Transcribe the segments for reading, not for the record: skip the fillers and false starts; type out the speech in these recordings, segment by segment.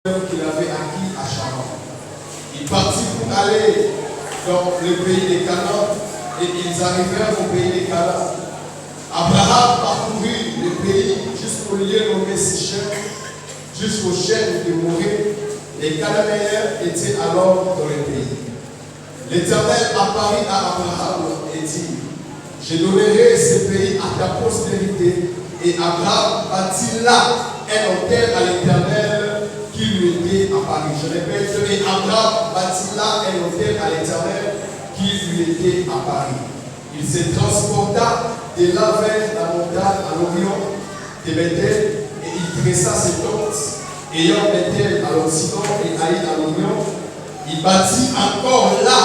qu'il avait acquis à Charan. Il partit pour aller dans le pays des Canaan et ils arrivèrent au pays des Canaan. Abraham parcourut le pays jusqu'au lieu nommé Sichem, jusqu'au chêne de Morée. Les Cananéens étaient alors dans le pays. L'Éternel apparut à Abraham et dit: je donnerai ce pays à ta postérité. Et Abraham bâtit là un autel à l'Éternel qui lui était apparu. Je répète, et Abraham bâtit là un autel à l'Éternel qui lui était apparu. Il se transporta de là vers la montagne à l'Orient de Bethel et il dressa ses tentes, ayant Bethel à l'Occident et Haï à l'Orient. Il bâtit encore là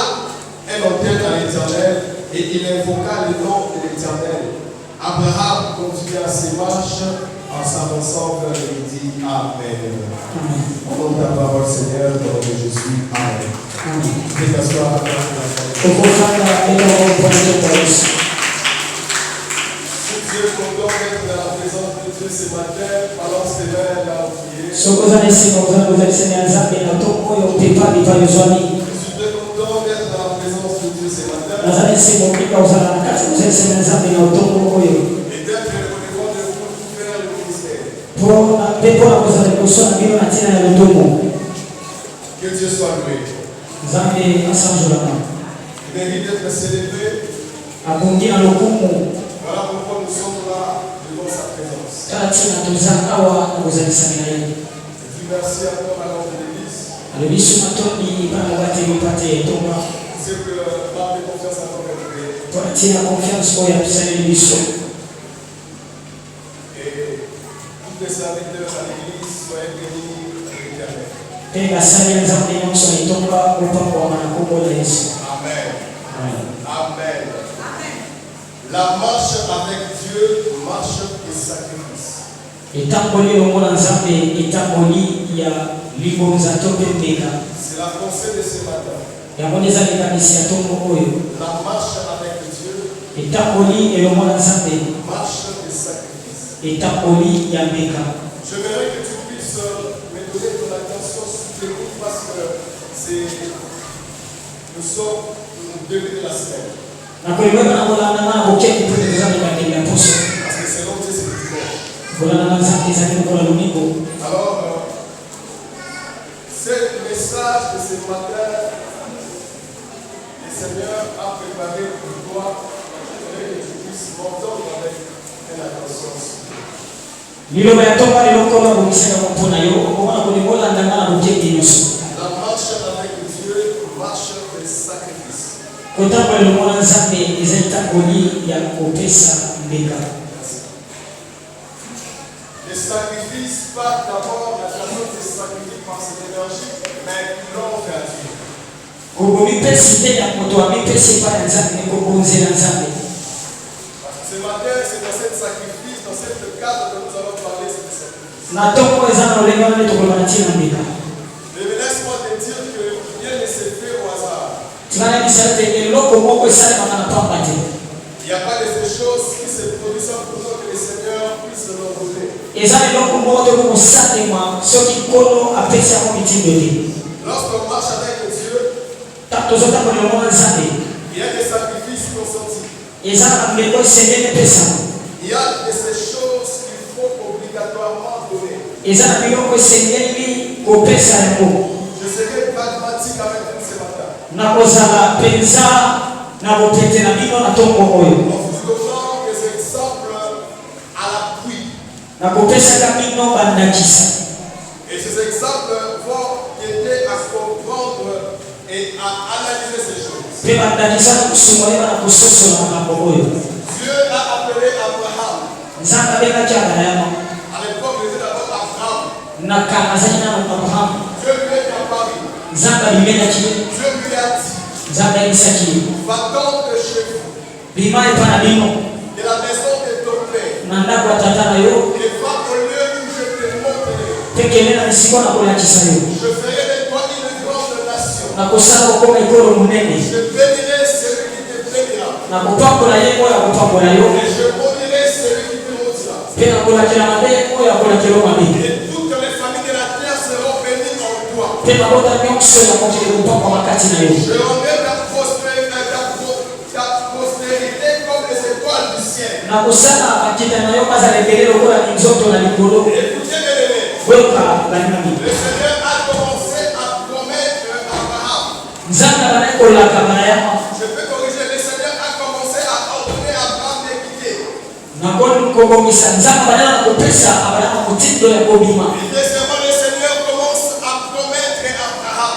un autel à l'Éternel et il invoqua le nom de l'Éternel. Abraham continua ses marches en s'avançant vers le midi. Amen. On monte la parole, Seigneur, dans le nom de Jésus. Amen. Faites t'asseoir à la si tu es content d'être dans la présence de Dieu ce matin, balance tes mains là où tu es. Si tu es content d'être dans la présence de Dieu ce matin, et d'être reconnaissant de vous pour faire le ministère. Que Dieu soit loué. Il mérite d'être célébré. Voilà pourquoi nous sommes là devant sa présence. Je dis merci encore à l'homme de l'Église. C'est que par de confiance à ton Père. Et tous les serviteurs à l'Église soient bénis de l'Éternel. Amen. Amen. La marche avec Dieu, marche de sacrifice. C'est la pensée de ce matin. La marche avec Dieu, marche de sacrifice. J'aimerais que tu puisses me donner ton attention soutenue parce que nous sommes au début de la semaine. Parce que selon Dieu, c'est dimanche. Alors, ce message de ce matin, le Seigneur a préparé pour toi. J'aimerais que tu puisses m'entendre avec une attention. La marche avec Dieu, marche de sacrifice. Le sacrifice, pas d'abord la personne qui sacrifie par cette énergie, mais qui l'offre à Dieu. Ce matin, c'est dans cet sacrifice, dans cette cadre que nous allons parler de ce sacrifice. Mais laisse-moi te dire que rien ne se fait au hasard. Il n'y a pas de ces choses qui se produisent pour nous que le Seigneur puisse nous donner. Lorsqu'on marche avec Dieu, il y a des sacrifices consentis. Il y a de ces choses qu'il faut obligatoirement donner. Je serai pragmatique avec vous ce matin. En vous donnant des exemples à l'appui. Et ces exemples vont aider à comprendre et à analyser ces choses. Dieu a appelé Abraham. À l'époque, il était d'abord Abraham. Dieu lui est apparu. Dieu lui a dit: va-t'en de chez vous, de la maison de ton père, et va au lieu où je te montrerai. Je ferai de toi une grande nation. Je bénirai celui qui te bénira. Et je maudirai celui qui te maudira. Et toutes les familles de la terre seront bénies toi. Je remets ta postérité comme les étoiles du ciel. Écoutez, bien-aimés. Le Seigneur a commencé à promettre Abraham. Je peux corriger, le Seigneur a commencé à ordonner à Abraham de quitter. Et deuxièmement, le Seigneur commence à promettre Abraham.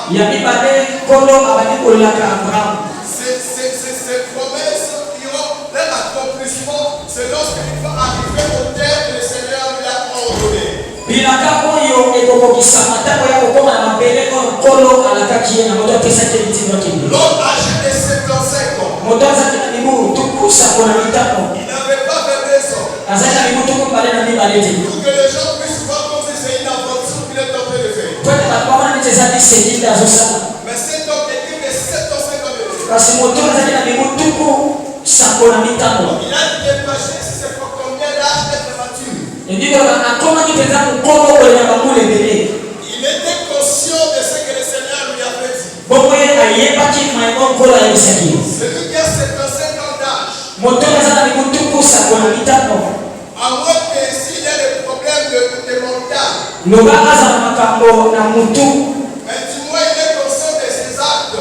Ces promesses iront leur accomplissement, c'est lorsqu'il va arriver au terme que le Seigneur lui a ordonné. L'homme âgé de 75 ans, il n'avait pas 22 ans. Pour que les gens puissent voir comme si c'est une aventure qu'il est en train de faire. Mais cet homme était de 7 ans, 5 ans de vie. Il a dépassé, c'est pour combien d'âge d'être mature. Il était conscient de ce que le Seigneur lui avait dit. Celui qui a 75 ans d'âge, à moins que s'il y a des problèmes de mental, mais du moins il est conscient de ses actes.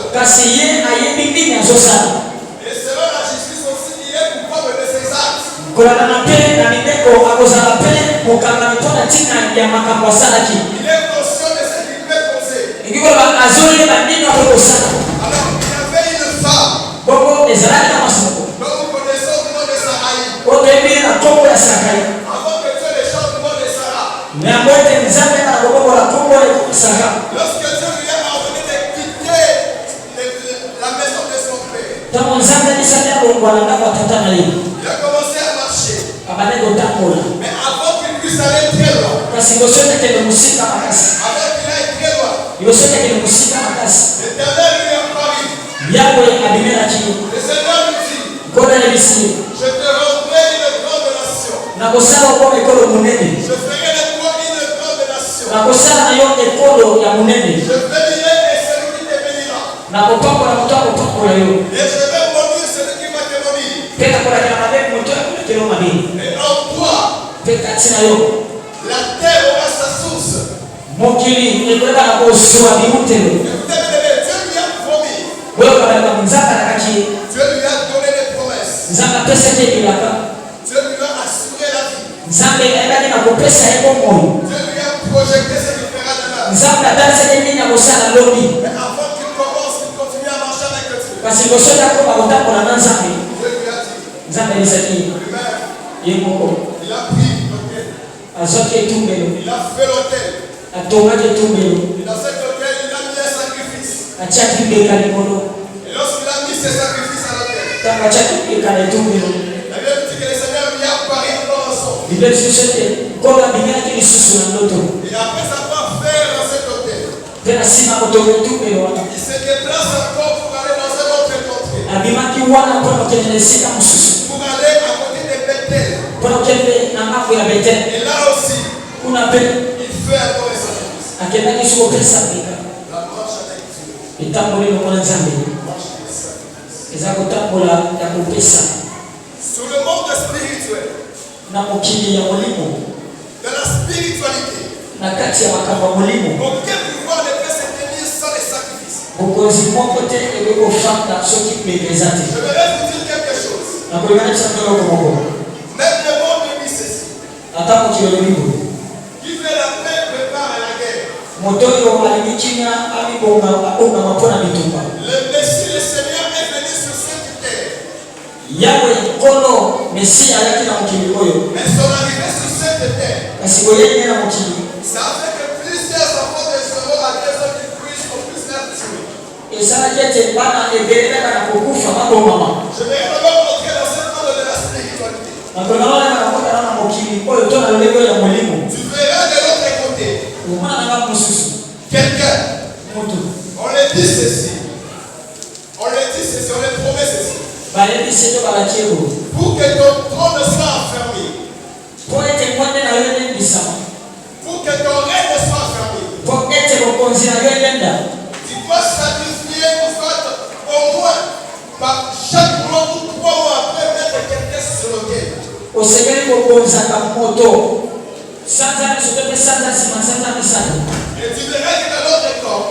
Et selon la justice aussi, il est coupable de ses actes. Il est conscient de ce qu'il peut causer. Alors, il y avait une femme dont vous connaissez le nom de Sarai. Avant que Dieu ne chante le nom de Sarah. Lorsque Dieu lui a ordonné de quitter la maison de son père, il a commencé à marcher. Mais avant qu'il puisse aller très loin, avant qu'il aille très loin, l'Éternel lui a parlé. Le Seigneur lui dit, je te rendrai une grande nation. Je ferai de toi une grande nation. Je bénirai celui qui te bénira. Et je vais maudire celui qui va te maudire. Et en toi, la terre aura sa source. Écoutez, Dieu lui a promis. Dieu lui a donné des promesses. Dieu lui a assuré la vie. Dieu lui a projeté ce qu'il fera demain. Mais avant qu'il commence, il continue à marcher avec Dieu. Dieu lui a dit, lui-même, il a pris l'autel. Il a fait l'autel. Et dans cet autel, il a mis un sacrifice. Et lorsqu'il a mis ses sacrifices à l'autel, la Bible dit que le Seigneur lui a apparu dans un songe. Et après avoir fait dans cet autel, il se déplace encore pour aller dans un autre contrée. Pour aller à côté de Bethel. Et là aussi, il fait encore les sacrifices. La marche avec Dieu. Marche des sacrifices. Sur le monde spirituel, dans la spiritualité, aucun pouvoir ne peut se tenir sans les sacrifices. Je voudrais vous dire quelque chose. Même le monde dit ceci. Qui fait la paix prépare la guerre. Le Messie, le Seigneur est venu sur cette terre. Mais son arrivée sur cette terre, ça a fait que plusieurs enfants de Zéro à des hommes qui puissent au plus leur tuer. Je vais d'abord entrer dans ce monde de la spiritualité. Tu verras de l'autre côté quelqu'un. On lui dit ceci. On lui promet ceci. Pour que ton trône soit affermi. Pour que ton règne soit affermi. sacrifier pour faire au moins par chaque mois ou 3 mois après mettre quelqu'un sur le quai. Et tu verras que dans l'autre corps,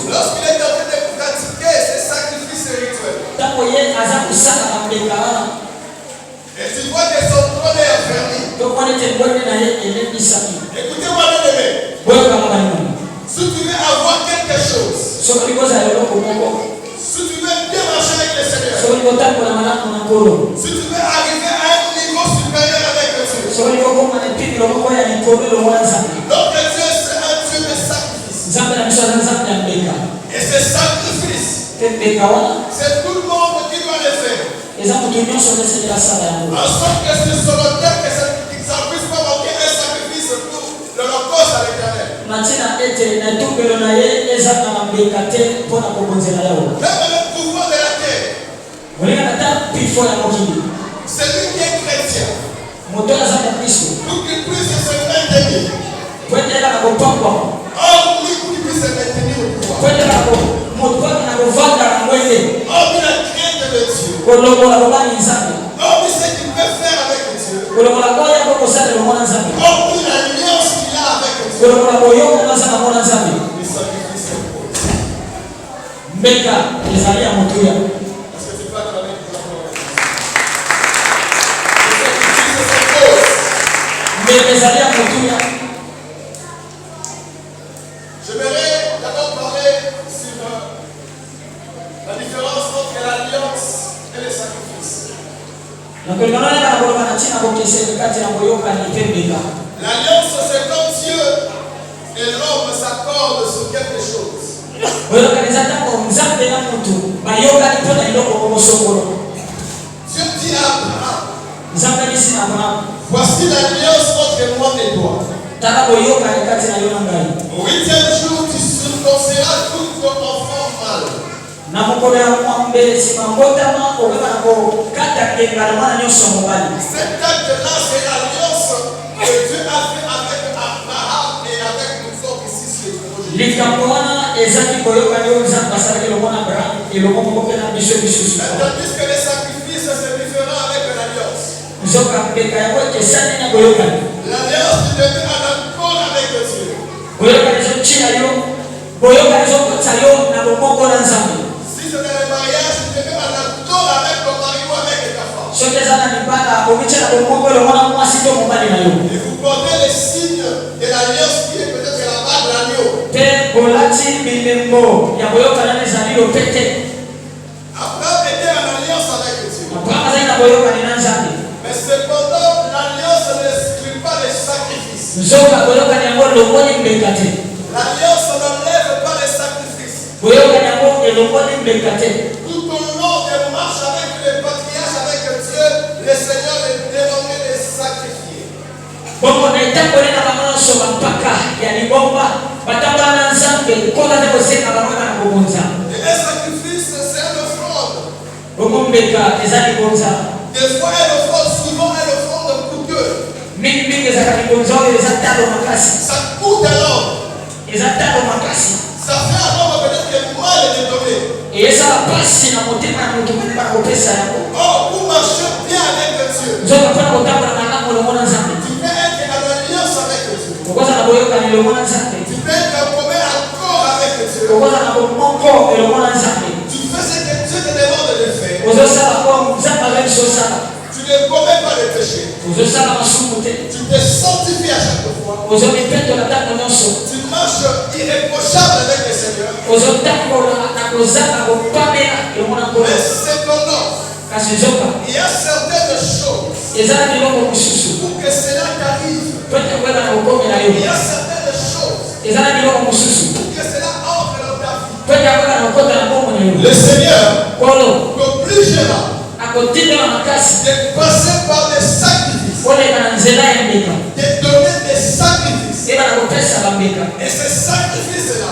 lorsqu'il est en train de pratiquer ses sacrifices rituels, et tu vois que son trône est affermi. Écoutez-moi bien aimé. Si tu veux avoir quelque chose, si tu veux bien marcher avec le Seigneur, si tu veux arriver à un niveau supérieur avec Dieu, notre Dieu c'est un Dieu de sacrifice. Et ces sacrifices, c'est tout le monde qui doit les faire. En sorte que ce soit le terme que ça ne puisse pas manquer un sacrifice pour l'Holocauste à l'Éternel. Même le pouvoir de la terre, c'est lui qui est chrétien. Pour qu'il puisse se maintenir. Or, lui qui puisse se maintenir au pouvoir. Or, il a crainte de Dieu. Or, il sait qu'il peut faire avec Dieu. Or, il a l'alliance qu'il a avec Dieu. Les sacrifices s'imposent. Est-ce que tu peux acclamer pour la gloire de Dieu? Les sacrifices s'imposent. J'aimerais d'abord parler sur la différence entre l'alliance et les sacrifices. L'alliance, c'est quand Dieu et l'homme s'accordent sur quelque chose. Dieu dit à Abraham, voici l'alliance entre moi et toi. Au 8e jour, tu circonciras tout ton enfant mâle. Cet acte-là, c'est l'alliance que Dieu a fait avec Abraham et avec nous autres ici sur le projet. Tandis que les sacrifices, c'est différent avec l'alliance. L'alliance, tu deviens en accord avec Dieu. Si c'est dans le mariage, tu deviens en accord avec ton mari ou avec ta femme. Et vous portez les signes de l'alliance qui est peut-être la barre de l'agneau. Abraham était en alliance avec Dieu. Mais cependant, l'alliance n'exclut pas les sacrifices. L'alliance n'enlève pas les sacrifices. Tout au long de marche avec les patriarches, avec Dieu, le Seigneur les demandait de sacrifier. Et un sacrifice, c'est une offrande. Des fois, elle offrande, souvent elle offrande coûteuse. Ça coûte à l'homme. Ça fait à l'homme peut-être que mal est donné. Oh, pour marcher bien avec Dieu, tu peux être en alliance avec Dieu. Tu peux être en commun accord avec Dieu. Tu fais ce que Dieu te demande de faire. Tu ne commets pas de péché. Tu te sanctifies à chaque fois. Tu marches irréprochable avec le Seigneur. Mais cependant, il y a certaines choses pour que cela t'arrive. Il y a certaines choses pour que cela entre dans ta vie. Le Seigneur t'obligera de passer par des sacrifices, de donner des sacrifices. Et ces sacrifices-là,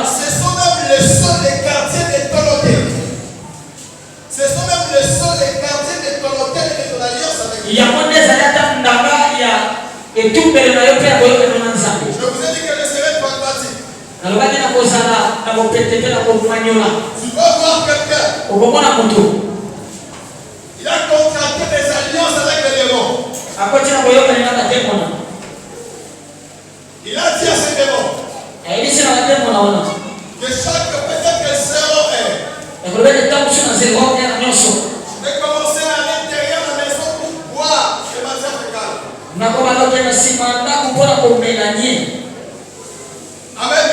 ce sont même les seuls gardiens de ton hôtel. Ce sont même les seuls gardiens de ton hôtel et de ton alliance avec Dieu. Je vous ai dit que Tu vas voir quelqu'un. Il a contracté des alliances avec les démons. Il a dit à ces démons que chaque peut-être que zéro est. Je vais commencer à l'intérieur de la maison pour boire les matières fécales. Amen.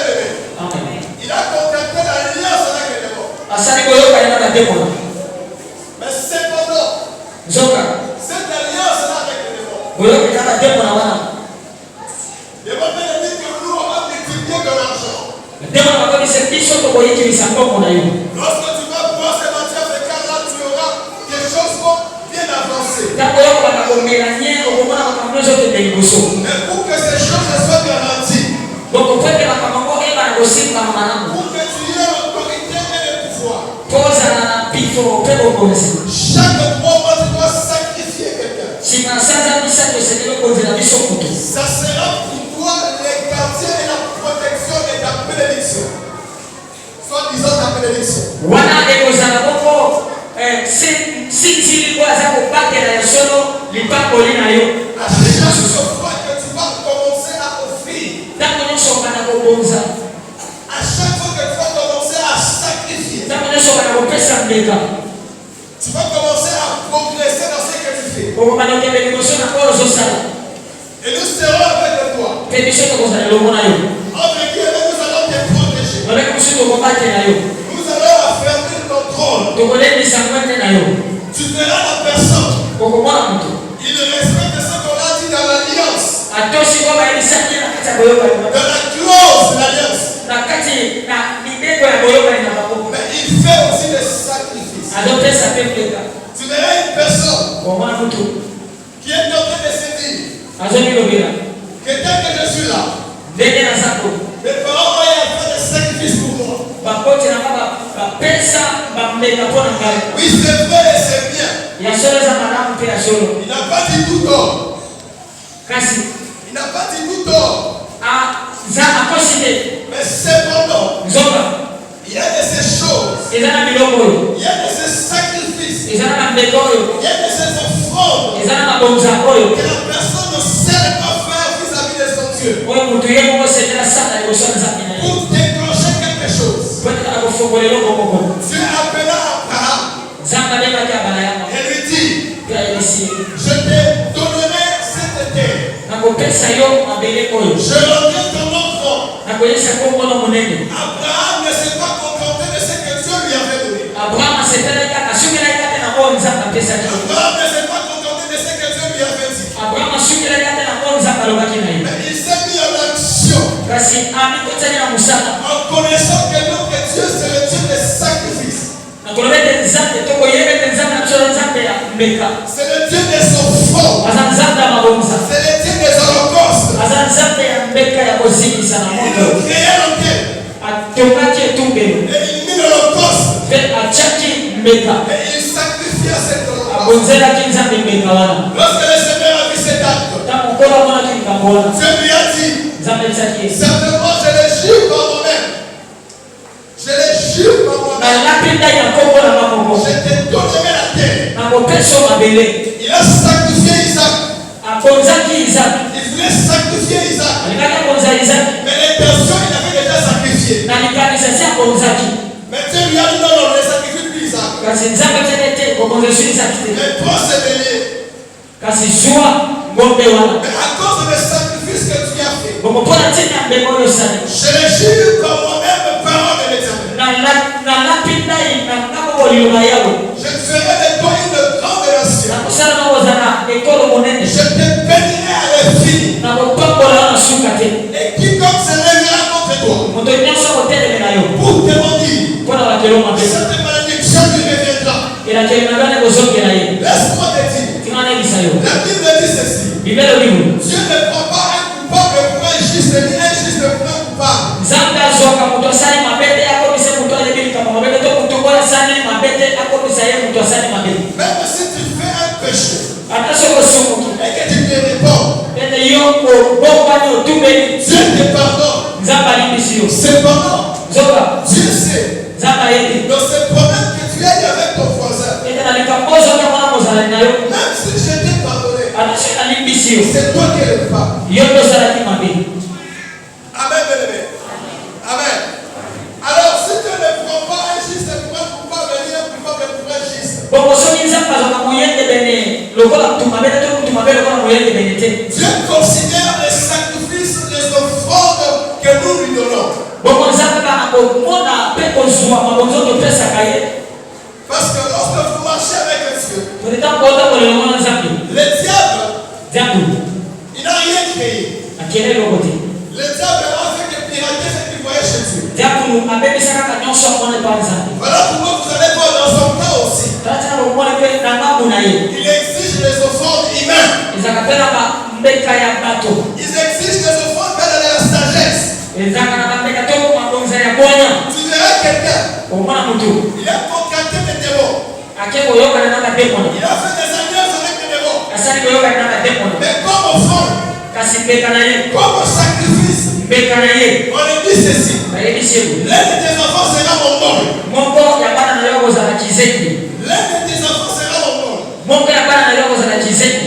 Il a contracté l'alliance avec les démons. Mais cependant, cette alliance-là avec les démons, les démons disent que nous, on va multiplier de l'argent. Lorsque tu vas boire ces matières fécales-là, tu auras quelque chose bien avancé. Mais pour que ces choses soient garanties, pour que tu aies l'autorité et le pouvoir, chaque moment tu dois sacrifier quelqu'un. Ça sera pour toi les quartiers et la protection et ta bénédiction. Soit disant ta bénédiction. À chaque fois que tu vas commencer à offrir, à chaque fois que tu vas commencer à sacrifier, tu vas commencer à progresser dans ce que tu fais. Et nous serons avec toi. Entre guillemets, nous allons te protéger. Nous allons affermir ton trône. Tu verras la personne. Il respecte ce qu'on a dit dans l'alliance. Dans la clause de l'alliance. Mais il fait aussi des sacrifices. Tu verras une personne qui est en train de se dire que dès que je suis là, mes parents vont y faire des sacrifices pour moi. Oui, c'est vrai et c'est bien. Il n'a pas dit tout tort. Il n'a pas dit tout tort. Mais cependant, il y a de ces choses, il y a de ces sacrifices, il y a de ces offrandes que la personne ne sait pas faire vis-à-vis de son Dieu pour déclencher quelque chose. Dieu appela Abraham et lui dit, je te donnerai cette terre. Je rendrai ton enfant. Abraham ne s'est pas contenté de ce que Dieu lui avait donné. Abraham ne s'est pas contenté de ce que Dieu lui avait dit. Mais il s'est mis en action en connaissant que notre Dieu c'est le Dieu des sacrifices. C'est le Dieu des offrandes. C'est le Dieu des holocaustes. Il créait l'autel. Et il mit l'holocauste. Et il sacrifia cet holocauste. Lorsque le Seigneur a vu cet acte, Dieu lui a dit, simplement je le jure par moi-même. Je le jure par moi-même. Je te donnerai la terre. Il a sacrifié Isaac. Il voulait sacrifier Isaac. Mais l'intention, il avait déjà sacrifié. Mais Dieu lui a dit non, ne sacrifie plus Isaac. Mais prends ce bélier. Mais à cause de sacrifice que tu as fait, je le jure par moi-même, parole de l'Éternel. Je ferai de toi une grande nation. Je te bénirai à l'infini. Et quiconque se lèvera contre toi pour te mentir, cette malédiction lui reviendra. Laisse-moi te dire, la Bible dit ceci. Dieu ne prend pas un coupable pour un juste, ni un juste pour un coupable. Même si tu fais un péché et que tu te réponds, Dieu te pardonne. Cependant, Dieu sait. Dans ces problèmes que tu as avec ton voisin, même si je t'ai pardonné, c'est toi qui es le pas. Amen, bien-aimé. Amen. Alors, si tu ne prends pas un juste, tu ne peux pas venir pour un juste. Dieu considère les sacrifices, les offrandes que nous lui donnons. Parce que lorsque vous marchez avec Dieu, le diable, il n'a rien créé. Le diable a fait que pirater ce qu'il voyait chez Dieu. Voilà pourquoi vous allez voir dans son cas aussi. Il exige les offrandes humaines. Ils exigent des offrandes de la sagesse. Tu verras quelqu'un. Il a conquêté des démons. Il a fait des alliances avec les démons. Mais comme offrande, comme sacrifice, on lui dit ceci. L'un de tes enfants sera mon nom. L'un de tes enfants sera mon nom.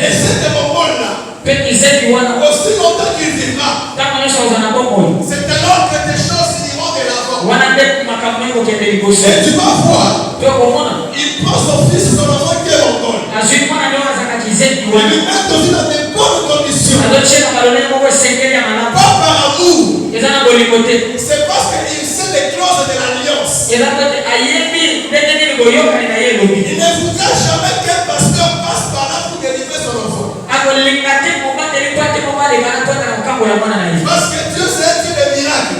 Et c'est de mon nom là. Aussi longtemps qu'il vivra. C'est alors que tes choses iront de l'avant. Et tu vas voir. Il prend son fils, son enfant qui est mon nom. Il lui met dans de bonnes conditions. Pas par amour. C'est parce qu'il sait les clauses de l'alliance. Il ne voudra jamais qu'un pasteur passe par là pour délivrer son enfant. Parce que Dieu c'est un Dieu de miracles.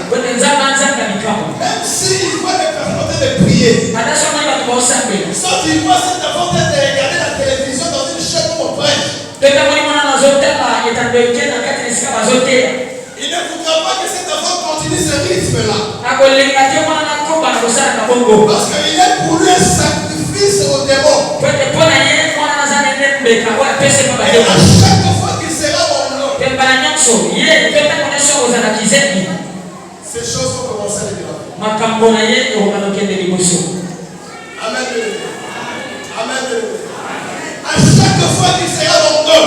Même s'il voit des personnes de prier, soit il voit cet enfant de regarder la télévision dans une chaîne comme on prêche, il ne voudra pas que cet enfant continue ce rythme-là. Parce qu'il est pour lui un sacrifice au démon. Et à chaque fois qu'il sera mon nom, ces choses vont commencer à dégrader. Amen. Amen. À chaque fois qu'il sera mon nom,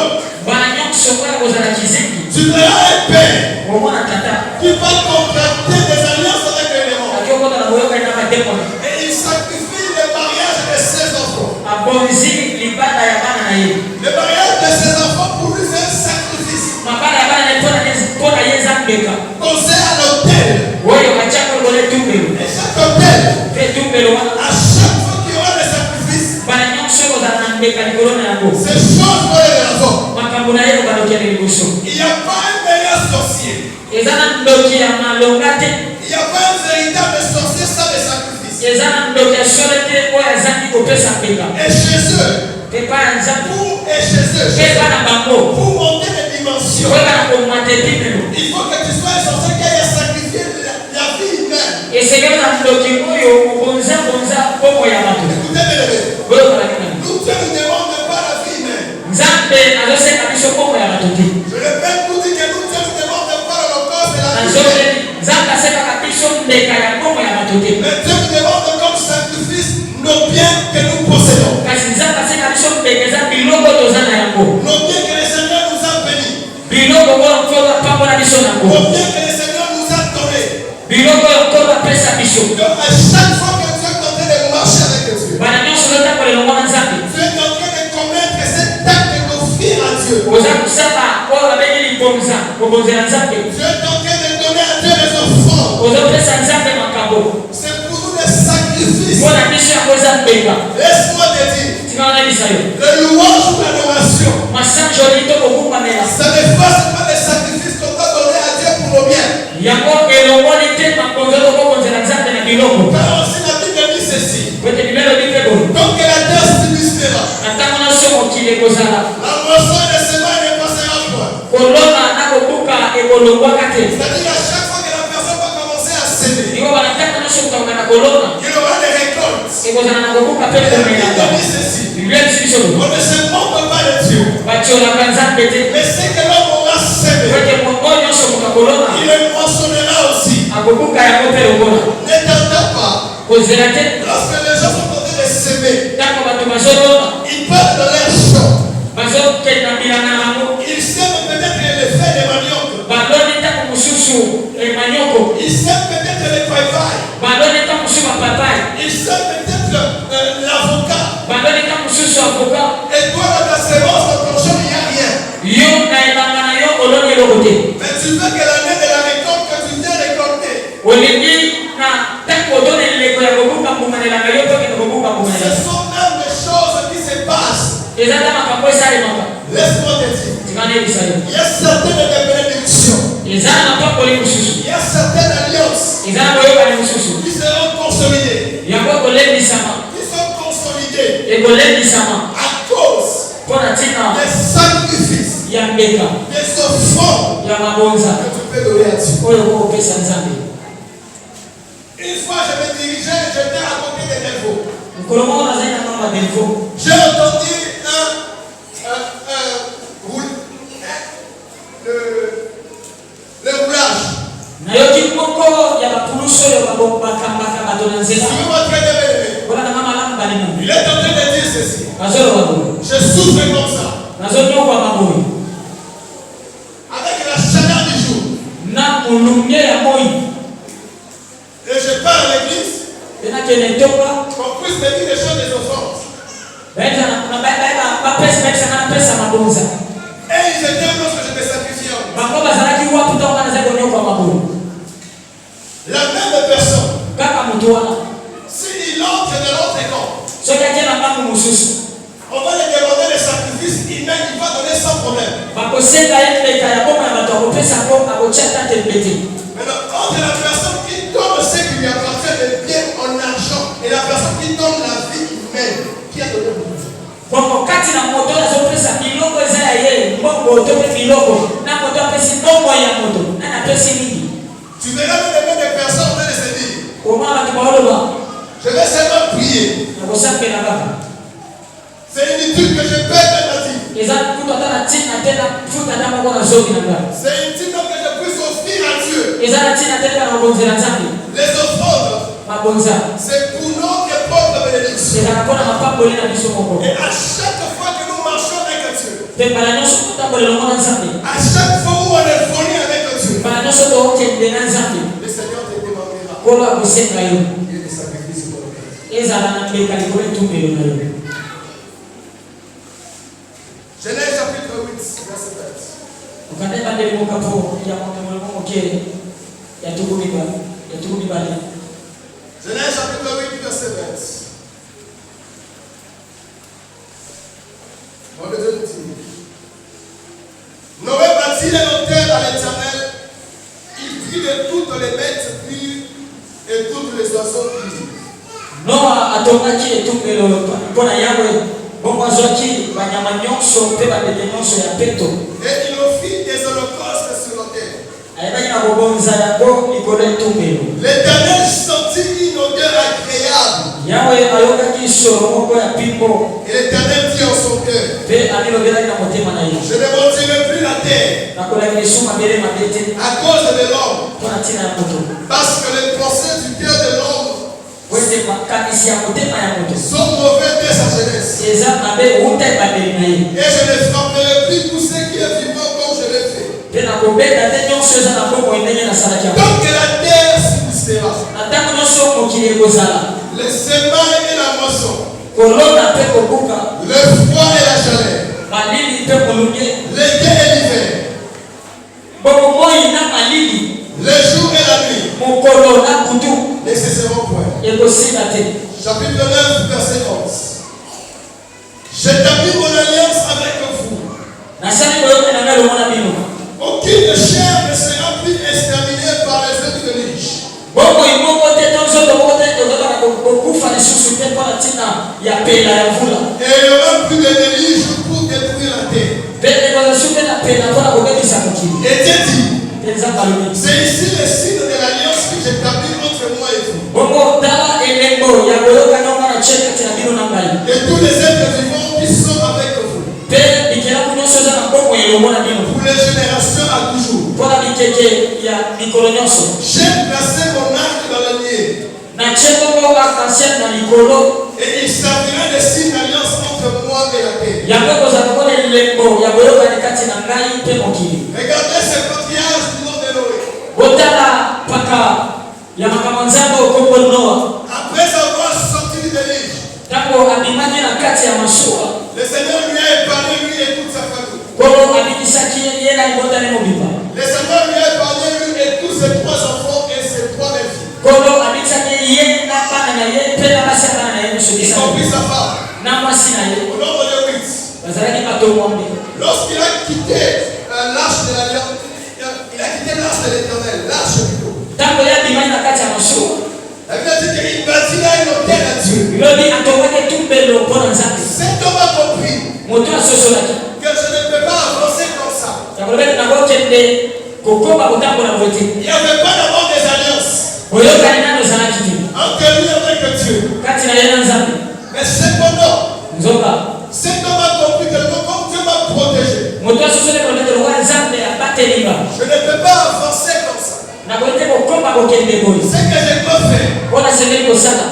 tu verras un père qui va contracter des alliances avec les démons. Et il sacrifie le mariage de ses enfants. Le mariage de ses enfants pour lui c'est un sacrifice. Posé à l'autel. Et chaque autel, à chaque fois qu'il y aura des sacrifices, ces choses vont être de l'avant. Il n'y a pas un meilleur sorcier. Il n'y a pas un véritable sorcier sans les sacrifices. Et chez eux, pour monter les dimensions, il faut que tu sois un sorcier qui ait sacrifié la vie humaine. Écoutez, bien, nous Dieu ne demande pas la vie humaine. Je répète, nous dit que nous Dieu ne demande pas l'holocauste et la vie humaine. Mais Dieu nous demande comme sacrifice nos biens que nous possédons. Nos biens que le Seigneur nous a bénis. Nos biens que le Seigneur nous a donnés. Donc à chaque fois que tu es en train de marcher avec Dieu, tu es en train de commettre cet acte d'offrir à Dieu. Tu es en train de donner à Dieu les offrandes. C'est pour nous des sacrifices. Laisse-moi te dire, le louange ou l'adoration, ça ne fasse pas des sacrifices qu'on doit donner à Dieu pour le bien. Car aussi la Bible dit ceci. Donc que la terre subsistera. La moisson et le semaine ne passera point. C'est-à-dire à chaque fois que la personne va commencer à s'aimer, il aura des récoltes. Et la Bible dit ceci. On ne se moque pas de Dieu. Mais c'est que l'homme aura semé, il le moissonnera aussi. t'attends pas. Lorsque les gens sont en train de s'aimer, ils partent dans leur champ. Ils sèment peut-être les feuilles de manioc. Ils sèment peut-être les papaye. Ils sèment peut-être l'avocat. Et toi, dans ta sémence, dans ton champ, il n'y a rien. Mais tu veux que l'année de la récolte que tu viens récolter, ce sont même des choses qui se passent. Laisse-moi te dire, il y a certaines bénédictions, il y a certaines alliances qui seront consolidées, qui sont consolidées à cause des sacrifices, des offrandes que tu peux donner à Dieu. Une fois, je me dirigeais, j'étais à côté des Delvaux. J'ai entendu le roulage. Suivez-moi très bien, bien-aimé. Il est en train de dire ceci. Je souffre comme ça. Avec la chaleur du jour. Et je pars à l'église. Qu'on puisse me dire des choses des offrandes. Et ils étaient lorsque je me sacrifiais. La même personne, s'il entre de l'autre camp, on va lui demander les sacrifices, il va donner sans problème. Maintenant, entre la personne qui donne ce qui lui appartient de bien en argent et la personne qui donne la vie humaine, qui a donné le plus. Tu verras des personnes en train de se dire, je vais seulement prier. C'est inutile que je paie la vie. C'est inutile que je puisse offrir à Dieu. Les offrandes, c'est pour notre propre bénédiction. Et à chaque fois que nous marchons avec Dieu, à chaque fois où on est venu avec Dieu, le Seigneur te demandera des sacrifices pour le cœur. Genèse chapitre 8, verset 20. Genèse chapitre 8, verset 20. Mon Dieu nous dit, Noé bâtit un autel à l'Éternel. Il prit de toutes les bêtes pures et toutes les oiseaux purs. Noah atongaki etumbelo mpona Yahweh. Et il offrit des holocaustes sur l'autel. L'Éternel sentit une odeur agréable. Et l'Éternel dit en son cœur, je ne bâtirai plus la terre à cause de l'homme, parce que les pensées du cœur de l'homme sont mauvais dès sa jeunesse. Et je ne frapperai plus tous ceux qui est vivant comme je l'ai fait. Tant que la terre subsistera, le semail et la moisson, le froid et la chaleur, l'été et l'hiver, le jour et la nuit, ne cesseront point. Chapitre 9, verset 11. J'établis mon alliance avec vous. Aucune chair ne sera plus exterminée par les œufs de l'Égypte. Et il n'y aura plus de déluge pour détruire la terre. Et Dieu dit, c'est ici le signe de l'alliance que j'établis entre moi et vous. Et tous les êtres vivants qui sont avec vous. Pour les générations à toujours. J'aime la placer mon arc dans le nid. Et il servira de signe d'alliance entre moi et la terre. Regardez ce coquillage du nom de Noé. Après avoir sorti de l'île, le Seigneur lui a épargné lui et toute sa famille. Le Seigneur lui a épargné lui et tous ses 3 enfants et ses 3 filles. Y compris sa femme. Au nombre de 8. Lorsqu'il a quitté l'arche de l'alliance, il a quitté l'arche de l'Éternel, l'arche plutôt. La Bible dit qu'il bâtira un hôtel à Dieu. Cet homme a compris que je ne peux pas avancer comme ça. Il n'y avait pas d'abord des alliances entre lui et Dieu. Mais cependant, cet homme a compris que comme Dieu m'a protégé, je ne peux pas avancer comme ça. Ce que je dois faire,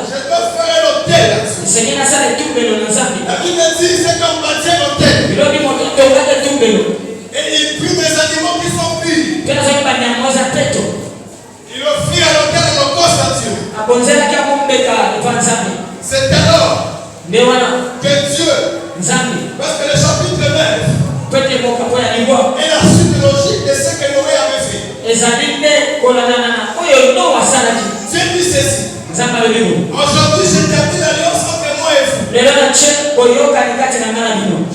je dois faire un hôtel là-dessus. La Bible dit c'est comme bâtir un hôtel. Et il prit des animaux qui sont purs. Il offrit à l'hôtel un holocauste à Dieu. C'est alors que Dieu, parce que le chapitre 9 est la suite logique de ce que Noé avait fait. Dieu dit ceci. Aujourd'hui, je termine l'alliance entre moi et vous.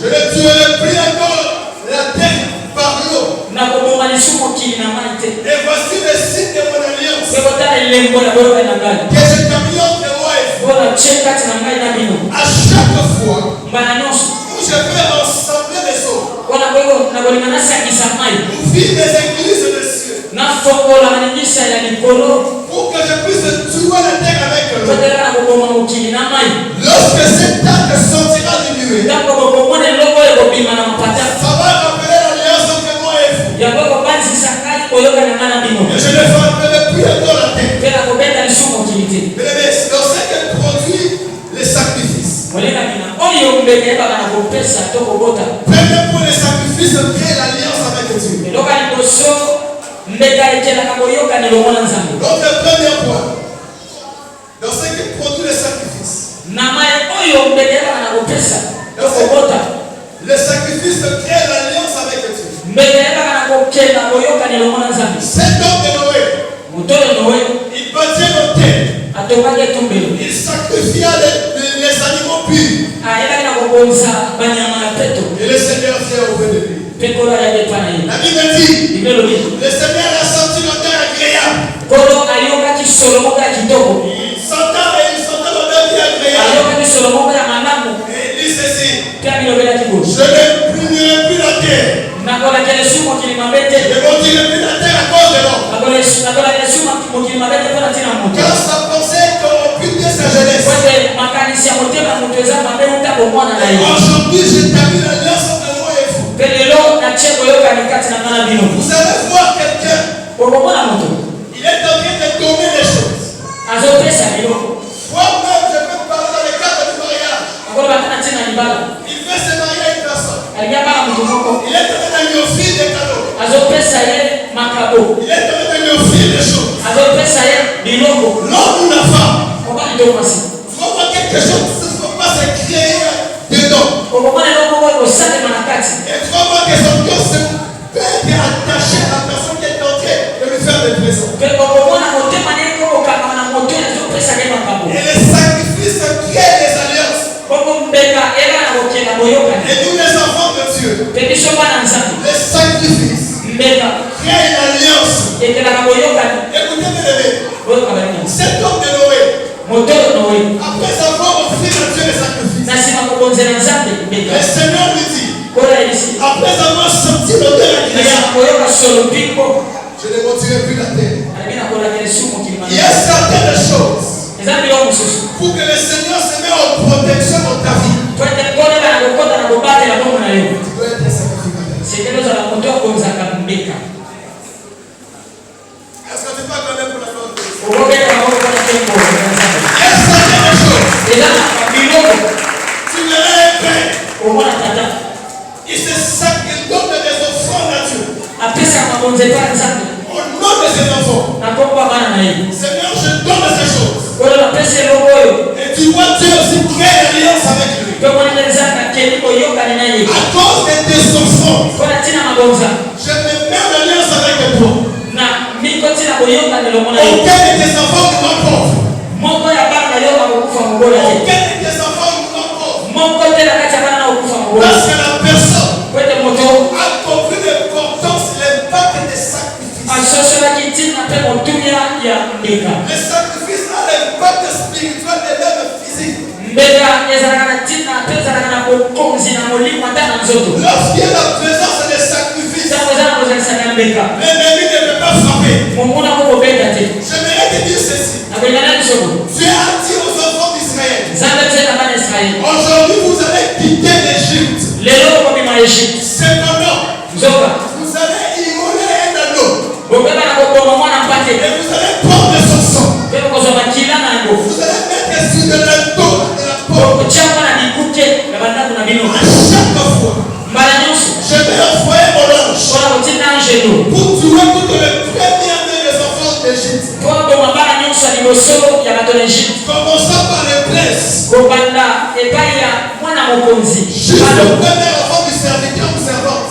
Je ne tuerai plus encore la terre par l'eau. Et voici le signe de mon alliance que je termine entre moi et vous. À chaque fois où je vais rassembler les eaux, ouvrir des églises de cieux, pour que je puisse tuer la terre avec l'eau. Lorsque cet arc sortira du nuée, ça va rappeler l'alliance entre moi et vous. Et je ne frapperai plus encore la terre. Mais lorsque je produis les sacrifices, premier pour les sacrifices, crée l'alliance avec Dieu. Donc le premier point, dans ce qui produit les sacrifices, le sacrifice crée l'alliance avec Dieu. Cet homme de Noé, il bâtit un hôtel. Il sacrifia les animaux purs. Et le Seigneur vient auprès de lui. La Bible dit, le Seigneur a senti l'odeur agréable. Il s'entend l'odeur qui est agréable. Et il dit ceci, je ne punirai plus la terre. Je ne monterai plus la terre à cause de l'homme. Car sa pensée est corrompue de sa jeunesse. Aujourd'hui, je termine l'alliance entre moi et vous. Vous allez voir quelqu'un. Il est en train de tourner les choses. Moi-même, je peux parler dans le cadre du mariage. Il veut se marier à une personne. Il est en train de lui offrir des cadeaux. Il est en train de lui offrir des choses. L'homme ou la femme. Il faut voir quelque chose. Il ne faut pas se créer dedans. Et il faut voir que son cœur peut être attaché à la personne qui est en train de lui faire des présents. Et les sacrifices créent des alliances. Et nous les enfants de Dieu, les sacrifices créent une alliance. Écoutez bien, cet homme de Noé, après avoir offert à Dieu les sacrifices, le Seigneur lui dit, après avoir senti l'odeur agréable, je ne monterai plus la terre. Il y a certaines choses pour que le Seigneur se mette en protection dans ta vie. Tu dois être un sacrificateur. Est-ce que tu peux acclamer pour la gloire de Dieu? Tu verrais un père. Il se donne des offrandes à Dieu. Au nom de ses enfants. Seigneur, je donne ces choses. Et tu vois Dieu aussi créer une alliance avec lui. À cause de tes offrandes, je me mets en alliance avec toi. Aucun de tes enfants ne m'apporte. Aucun de tes enfants ne m'apporte. Parce que la personne a compris l'importance, l'impact des sacrifices. Les sacrifices ont l'impact spirituel et même physique. Lorsqu'il y a la présence des sacrifices, l'ennemi ne peut pas frapper. J'aimerais te dire ceci. Dieu a dit aux enfants d'Israël, aujourd'hui vous allez quitter l'Égypte. Cependant, vous allez immoler un agneau. Et vous allez prendre son sang. Vous allez mettre sur de la peau. À chaque fois, je vais envoyer mon ange pour tuer toutes les premières des enfants d'Égypte. Commençons par les princes. Juste le premier enfant du serviteur ou servante.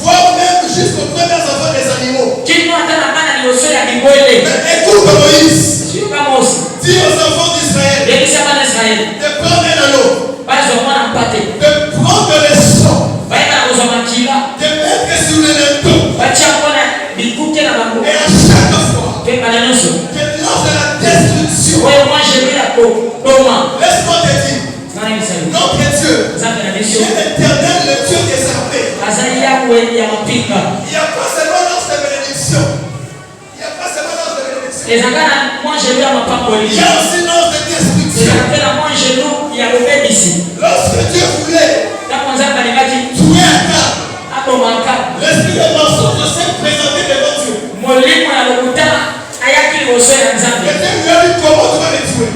Voire même jusqu'aux premiers enfants des animaux. Mais écoute Moïse. Dis aux enfants d'Israël de prendre un anneau, de prendre les sangs, de mettre sur le linteau. Et à chaque fois, que lors de la destruction, laisse-moi te dire, notre Dieu est l'éternel, le Dieu des armées. Il n'y a pas seulement l'ange de bénédiction. Il y a aussi l'ange de destruction. Lorsque Dieu voulait tuer Akab, l'esprit de mensonge s'est présenté devant Dieu. Et Dieu lui a dit comment tu vas les tuer.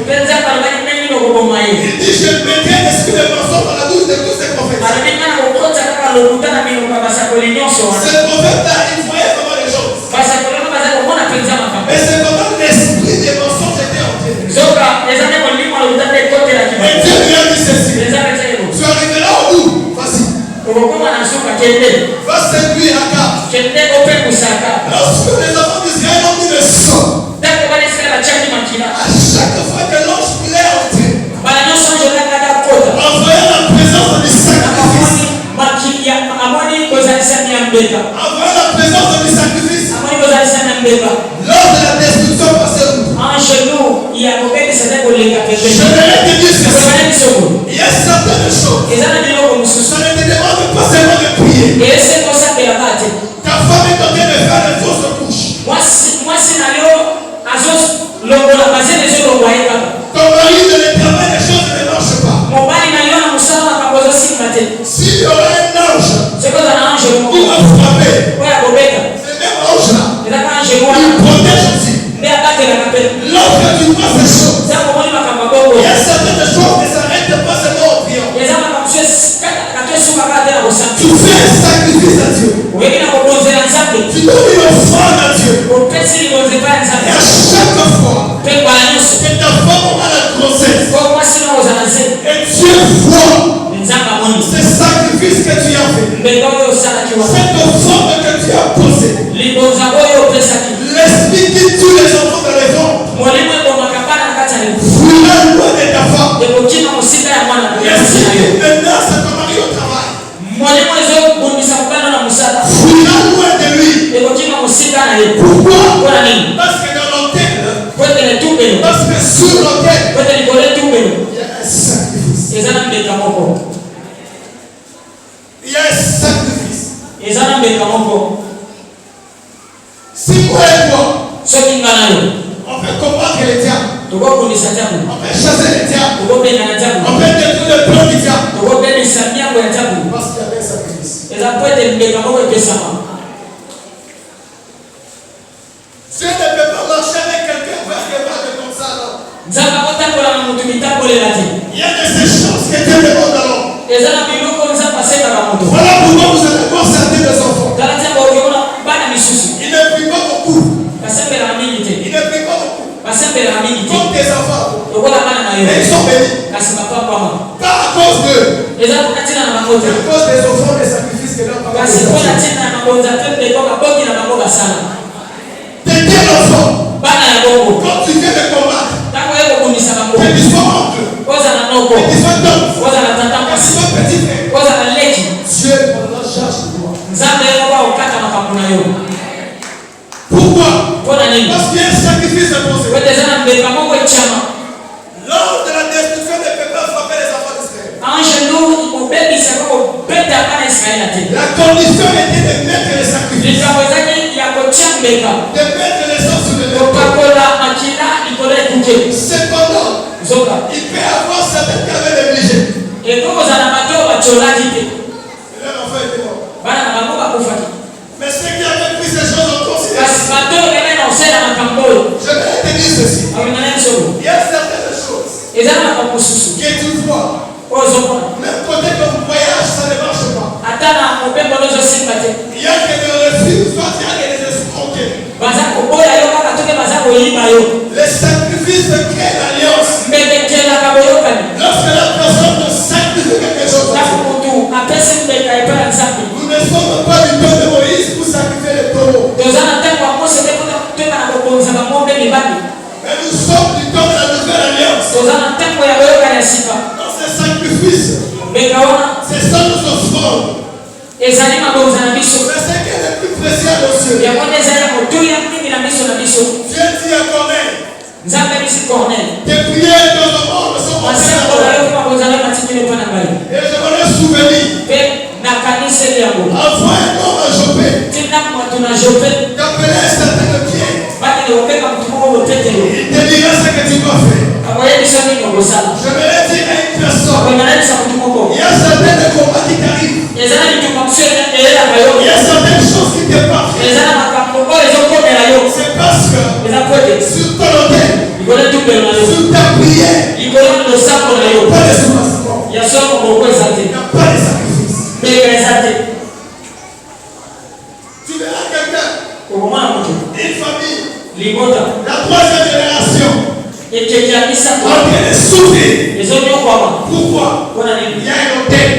Il dit je mettrai l'esprit de mensonge dans la bouche de tous ces prophètes. Ces prophètes-là, ils voyaient comment les choses. Mais c'est comment l'esprit des mensonges était entré. Et Dieu lui a dit ceci. Tu arriveras au bout. Vas-y. Va séduire Akab. Lorsque les enfants d'Israël ont mis le sang, à chaque fois que l'ange voulait entrer, envoyant la présence du sacrifice, lors de la destruction passée, je vais te dire ceci. Il y a certaines choses. Ça ne te demande pas seulement de prier. Ta femme est en train de faire des fausses couches. Ton mari de l'éternel, les choses ne marchent pas. S'il y aura un ange qui va frapper, ce même ange-là, il protège aussi. Lorsque tu vois ces choses, il y a certaines choses qui ne s'arrêtent pas seulement au priant. Tu fais un sacrifice à Dieu. Tu donnes une offrande à Dieu. Et à chaque fois que ta femme aura la grossesse, et Dieu voit ce sacrifice que tu as fait, cette offrande que tu as posée, l'esprit qui tue les enfants de l'enfant fuira loin de ta femme. L'esprit qui menace ton mari au travail fuira loin de lui. Pourquoi? Parce que dans l'autel, parce que sur l'autel, il y a un sacrifice. Il y a un sacrifice. Si moi et toi, on peut combattre les diables, on peut chasser les diables, on peut détruire le plan du diable, parce qu'il y avait un sacrifice. Dieu ne peut pas marcher avec quelqu'un comme ça, non. Il y a de ces choses que Dieu demande à l'homme. Voilà pourquoi vous allez voir certains des enfants. Il ne prie pas beaucoup. Il ne prie pas beaucoup. Comme des enfants. Mais ils sont bénis. Pas à cause d'eux. À cause des offrandes, des sacrifices que leur parents ont fait. T'es quel enfant? Quand tu viens de combattre, que tu sois oncle, que tu sois tante, que tu sois petit frère, Dieu prendra charge de toi. Pourquoi? Parce qu'il y a un sacrifice imposé. Lors de la destruction des peuples frappés les enfants d'Israël, la condition était de mettre les sacrifices, de mettre les os sur le peuple. Cependant, il peut y avoir certains qui avaient négligé. Et leur enfant était mort. Mais ceux qui avaient pris ces choses en considération, je vais te dire ceci. Il y a certaines choses que tu vois. Même côté que vous voyage, ça ne marche pas. Il y a que des refus, soit il y a que des escroqueries. Les sacrifices créent l'alliance. Lorsque la personne te sacrifie quelque chose, nous ne sommes pas du temps de Moïse pour sacrifier les taureaux. Mais nous sommes du temps de la nouvelle alliance. Dans ces sacrifices, c'est ça nos offrandes. Mais ce qui est le plus précieux à nos yeux, Dieu dit à Corneille, tes prières dans le monde sont montées à toi. Et je me le souvenir. Envoie un homme à Joppé, d'appeler un certain Pierre. Il te dira ce que tu dois faire. Je me l'ai dit à une personne. Il y a certains combats qui t'arrivent. Il y a certaines choses qui te partent. C'est parce que sur ton hôtel, sur ta prière, il n'y a pas de soubassement. Il n'y a pas de sacrifice. Tu verras quelqu'un, une famille, la troisième génération, en train de souffrir. Pourquoi? Il y a un hôtel.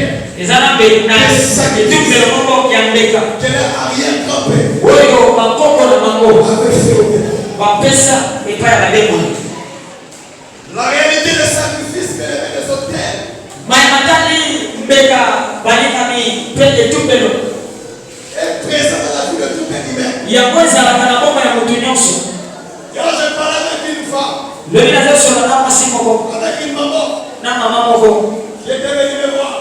Que leur arrière-grand-père avait fait. La réalité des sacrifices que les hôtels est présente dans la vie de tout un humain. Quand je parlais avec une femme, avec une maman, qui était venue me voir,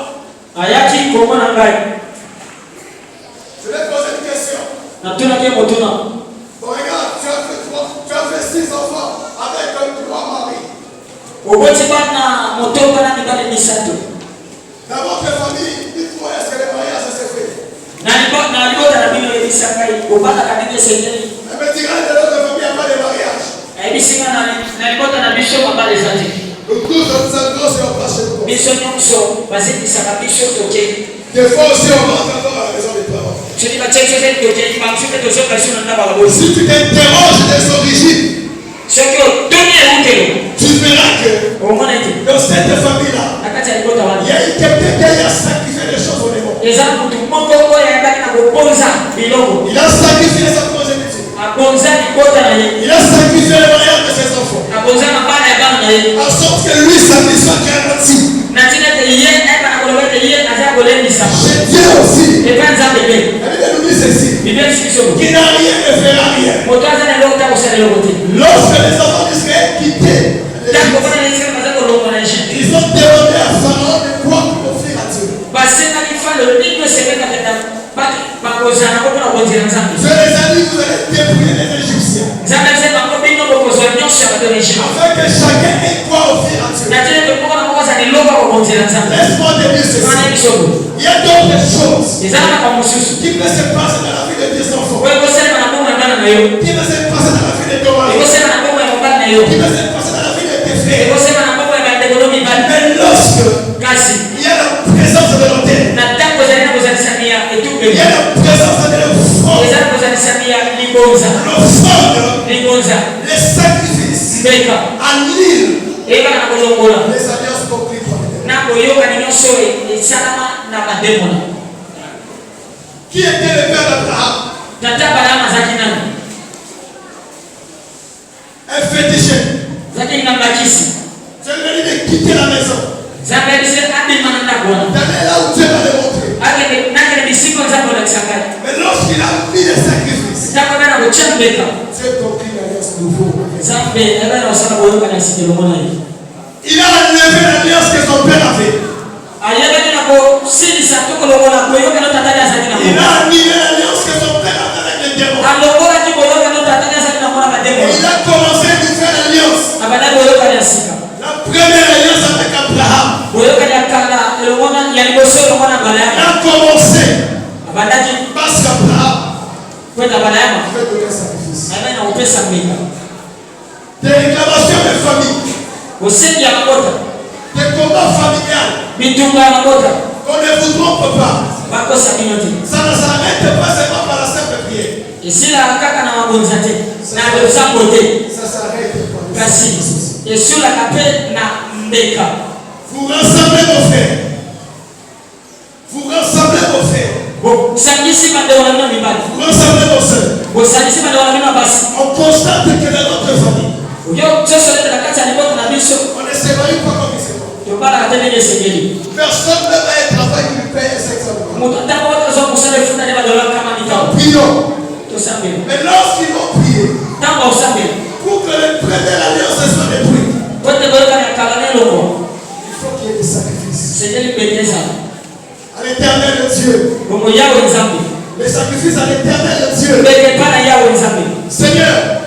je lui ai posé une question. Bon, regarde, tu as fait 6 enfants avec 3 maris. Dans votre famille, dites-moi, est-ce que le mariage s'est fait? Elle me dira de l'autre famille, il n'y a pas de mariage. Nous tous, nous allons sur la place chez nous. Des fois aussi, on rentre encore à la maison des parents. Si tu t'interroges des origines, tu verras que dans cette famille-là, il y a eu quelqu'un qui a sacrifié les choses au niveau. Il a sacrifié sa progéniture. Il a sacrifié le mariage de ses enfants. En sorte que lui, sa mission garantie. J'ai Dieu aussi. La Bible nous dit ceci. Qui n'a rien ne fera rien. Lorsque les enfants d'Israël quittaient, ils ont demandé à Pharaon de quoi offrir à Dieu. Je les ai dit, vous allez dépouiller les Égyptiens. Afin que chacun ait quoi offrir à Dieu. Laisse-moi te dire ceci. Il y a d'autres choses qui peuvent se passer dans la vie de tes enfants. Qui peuvent se passer dans qui va se passer dans la vie de tes frères. Eko sema na mambo ya bandeko mibali. Mais lorsque Kasi il y a la présence de l'autel, na tango zalina kuzalisamia etupe. il y a la présence de l'offrande, Ezali kuzalisamia libonza. l'offrande, Libonza. les sacrifices Mbeka. annulent Eka na kolongola. les alliances conclues par les Na koyoka ni nyonso esalama na bademona. Qui était le père d'Abraham? Tata Abraham azaki nani? Un féticheur. Zaki ngambakisi. Je lui ai dit de quitter la maison. Zambelise adimana ndakona. D'aller là où Dieu va le montrer. Ake nakele bisiko nzambo la kisangani. Mais lorsqu'il a mis les sacrifices, Zako bana kuchambeka. Dieu conclut l'alliance nouveau. Zambe ebana osana boyoka na sikelo mona yi. Il a enlevé l'alliance que son père avait. Ayebani na ko sini sa tokolo mona boyoka no tatali azaki na. Il a annulé l'alliance que son père avait avec les démons. Alokora ki boyoka no tatali azaki na mona bademo. Il a commencé à lui faire l'alliance. Abana boyoka ya sika. La première alliance avec Abraham. Boyoka ya kala elomona ya liboso elomona balaya. Il a commencé. Abadaji Parce qu'Abraham kwenda balaya. fait donner un sacrifice. Abana upesa mbika. Des réclamations de famille. Oseki ya mabota. Des combats familiales. Bitunga ya mabota. On ne vous trompe pas. Bakosa minoti. Ça ne s'arrête pas seulement par la simple prière. Isila kaka na mabonza te. Na losambo te. Ça s'arrête par le Kasi sacrifice. Yesula kape na mbeka. Vous rassemblez vos frères. Vous rassemblez vos frères. Sangisi mandewala mino mibali. Vous rassemblez vos soeurs. Sangisi mandewala mino basi. On constate que dans notre famille, Yo tsoso leta na kati ya libota na biso. on ne s'évalue pas comme il se doit. Tobala katene ye sengeli. Personne ne va être travail qui lui paye 500 euros. Mutu atako wata zo kusale funa ne badola kama mitao. Prions. To sambe. Mais lorsqu'ils vont prier, Tamba usambe. pour que les premières alliances soient détruites, Wote boyoka ya kalane loko. il faut qu'il y ait des sacrifices. Sengeli beteza. À l'éternel Dieu. Bomo yawe nzambe. Les sacrifices à l'éternel Dieu. Beke pana yawe nzambe. Seigneur.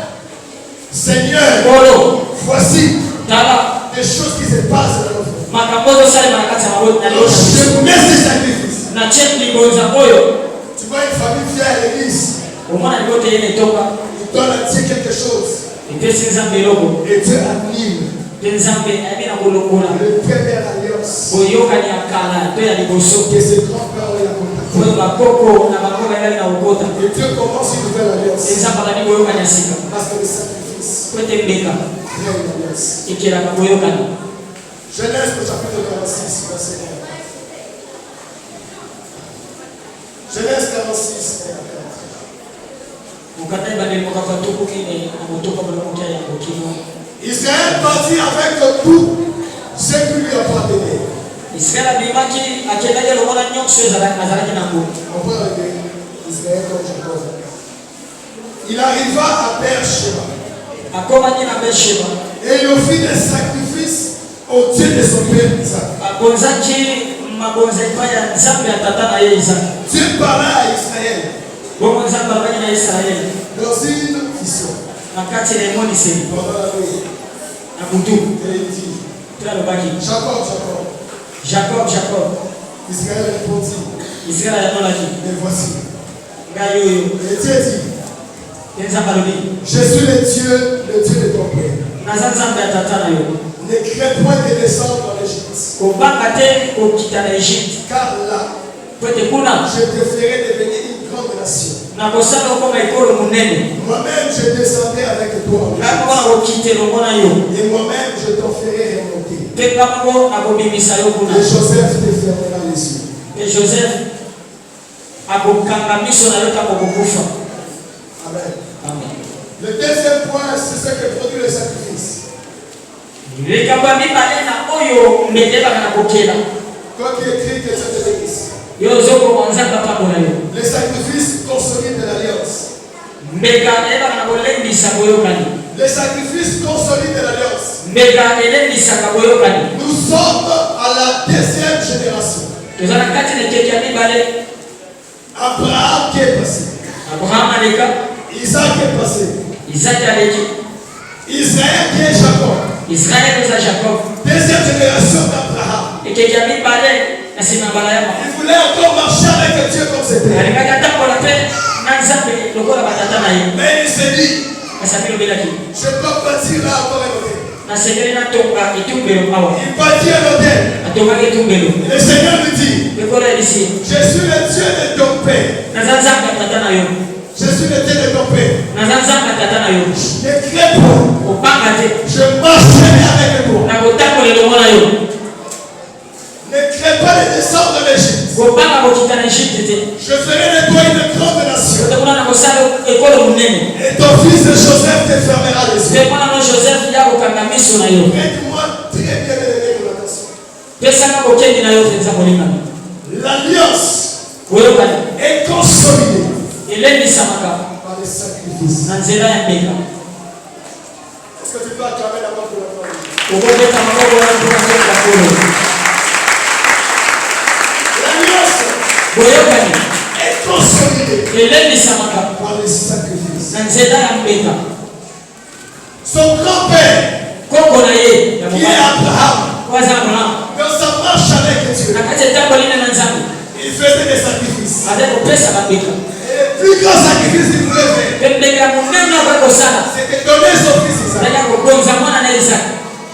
Seigneur. Bolo. Voici Tala. des choses qui se passent dans notre vie. Makambozo sale manakati ya mabota na lota. Je mets ces sacrifices. Na check libonza oyo. Tu vois une famille vient à l'église. Umwana libote yene toka. Il donne à Dieu quelque chose. Ipesi nzambe loko. Et Dieu annule Nzambe ayebina kolongola. la première alliance Boyoka ni akala to ya liboso. que ses grands-pères ont contacté. Oyo bakoko na bakoko yali na ukota. Et Dieu commence une nouvelle alliance. Nzambe akani boyoka ni asika. Parce que le sacrifice Kwete mbeka. crée une alliance. Ikelaka boyoka ni. Genèse au chapitre 46, verset 1. Genèse 46, verset 1. Ukata ibadeli mwaka kwa tuku kine na mutoka bala mkia ya mkino. Israël partit avec tout ce qui lui appartenait. Israël bimaki akendaje lomona nyokso azalaki na nguvu. On peut regarder Israël comme Jacob. Il arriva à Beersheba. Akoma ni na Beersheba. Et il offrit des sacrifices au Dieu de son père Isaac. Akonzaki mabonza ipaya nzambe ya tata na ye Isaac. Dieu parla à Israël Bomo nzambe abaki na Israeli. dans une vision Nakati na emoni seli. pendant la nuit. Na butu. Et il dit, Tila lobaki. Jacob, Jacob. Jacob. Israël répondit, Israël yanolaki. mais voici. Ngai oyo. Et Dieu dit, Nzambe alobi. je suis le Dieu de ton père. Naza nzambe ya tata na yo. Ne crains point de descendre en Égypte. Kobanga te kokita na Egypte. Car là, Kwete kuna. je te ferai devenir une grande nation. Na kosala okoma ekolo munene. Moi-même, je descendrai avec toi en Kaka Égypte. na kokite longona yo. Et moi-même, je t'en ferai remonter. Pe kama akobimisa yo kuna. Et Joseph te fermera les yeux. Pe Joseph akokanga miso na yo takokufa. Amen. Amen. Le deuxième point, c'est ce que produit le sacrifice. Likamba mibale na oyo mbetebaka na kokela. Quand il écrit que c'est de l'église, Yo zoko mwanzanga pambola yo. les sacrifices consolident l'alliance. Mbeka ebaka na kolembisa boyokani. Les sacrifices consolident l'alliance. Mbeka elembisaka boyokani. Nous sommes à la deuxième génération. Tozala kati na keki ya mibale. Abraham qui est passé. Abraham aleka. Isaac est passé. Isaac aleki. Israël qui est Jacob. Israël eza Jacob. Deuxième génération d'Abraham. Ekeki ya mibale na nsima mbala ya mama. Il voulait encore marcher avec Dieu comme c'était. Alingaki atambola mpe na nzambe lokola batata na ye. Mais il s'est dit, Je dois bâtir là encore un hôtel. Il bâtit un hôtel. Le Seigneur me dit, je suis le Dieu de ton père. Je suis le Dieu de ton père. Ne crains pas. Je marcherai avec toi. Ne crains pas les descendre de l'Égypte. Je ferai de toi une grande nation. Et ton fils de Joseph te fermera les yeux. Aide-moi très bien de la nation. L'alliance est consolidée par les sacrifices. Est-ce que tu peux acclamer la mort pour la famille? Est consolidé par les sacrifices. Son grand-père, qui est Abraham, dans sa marche avec Dieu, il faisait des sacrifices. Et le plus grand sacrifice qu'il voulait faire, c'était donner son fils Isaac.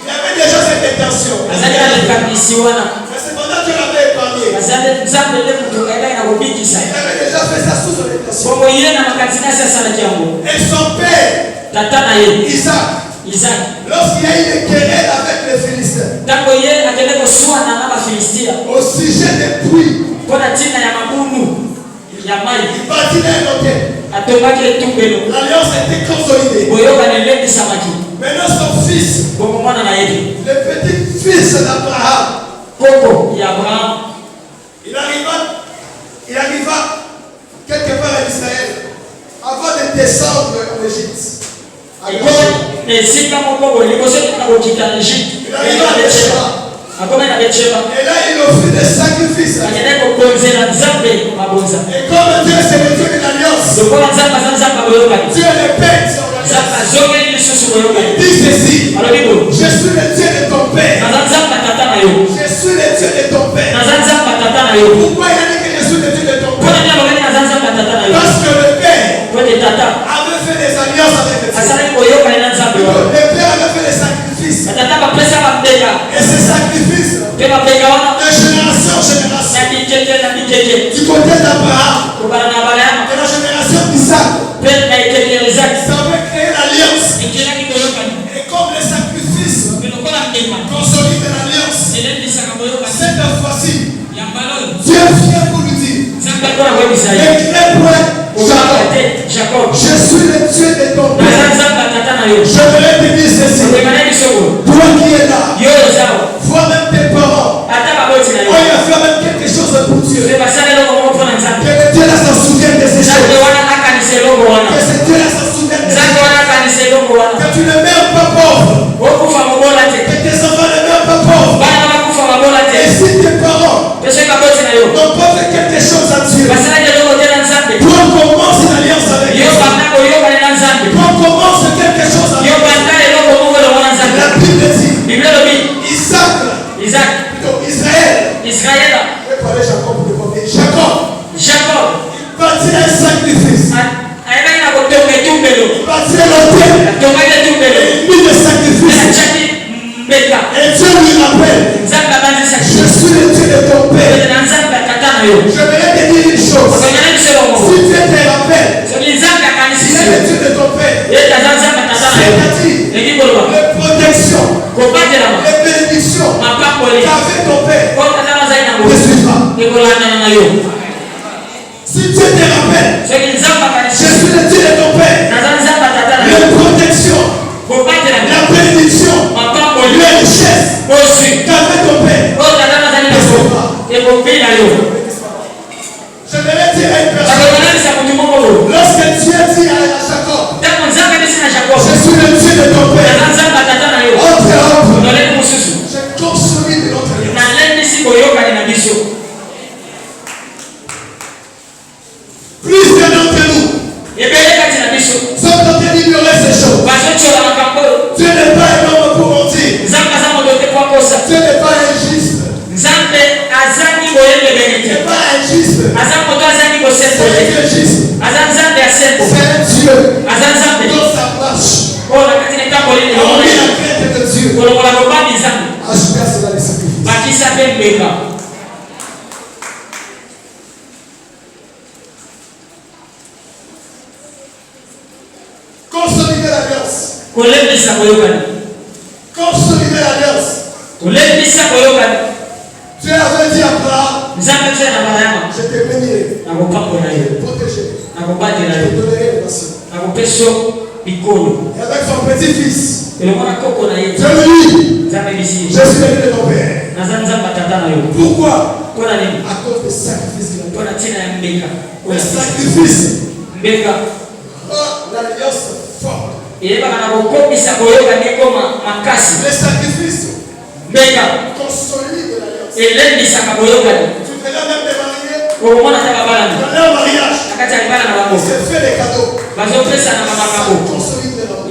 Il avait déjà cette intention. Mais cependant, Dieu l'avait épargné. Il avait déjà fait ça sous son intention. Et son père, Isaac, lorsqu'il a eu des querelles avec les Philistins, au sujet des puits, il bâtit un hôtel. L'alliance était consolidée. Maintenant son fils, le petit-fils d'Abraham, il arriva quelque part en Israël avant de descendre en Égypte. Il arriva à Bécheba. Et là il offrit des sacrifices. Et comme Dieu c'est le Dieu de l'alliance, Dieu le Père sur l'alliance. Il dit ceci: je suis le Dieu de ton père. Je suis le Dieu de ton père. Pourquoi il a dit que je suis le Dieu de ton père? Parce que le père avait fait des alliances avec le Dieu. Le père avait fait des sacrifices. Et ces sacrifices, de génération en génération, du côté d'Abraham, de la génération d'Isaac, ça avait créé l'alliance. Et comme les sacrifices consolident l'alliance, cette fois-ci, Dieu vient pour lui dire: ne crains point, Jacob, je suis le Dieu de ton père. Je voudrais te dire ceci: toi qui es là, vois même tes parents, oh, il a fait même quelque chose pour Dieu. Que le Dieu là s'en souvienne de ces choses. Que ce Dieu là s'en souvienne de ces choses. Que tu ne meurs pas pauvre. Que tes enfants ne meurent pas pauvres. Et si tes parents n'ont pas fait quelque chose à Dieu, toi commence une alliance avec Dieu. Toi commence quelque chose avec Dieu. La Bible dit Isaac, plutôt Israël. Je vais parler Jacob pour le premier. Jacob, il bâtit un sacrifice. Il bâtit un hôtel. Il mit des sacrifices. Et Dieu lui rappelle: je suis le Dieu de ton père. Je voudrais te dire une chose: si Dieu te rappelle, il est le Dieu de ton père. C'est-à-dire les protections, les bénédictions qu'avait ton père ne suivra. Si Dieu te rappelle, je suis le Dieu de ton père, les protections, la bénédiction, les richesses qu'avait ton père ne suivra. Je vais dire à une personne: lorsque Dieu dit à Jacob, je suis le Dieu de ton père, je consolide notre alliance. Plusieurs d'entre nous, Consolider l'alliance. Dieu avait dit à Abraham, je te bénirai, je te protégerai, je te donnerai les nations. Et avec son petit-fils, Dieu lui dit, je suis venu de ton père. Pourquoi? À cause des sacrifices qu'il a fait. Les sacrifices. L'alliance forte. Les sacrifices consolident l'alliance. Tu peux même te marier. Dans leur mariage, il se fait des cadeaux. Ça consolide l'alliance.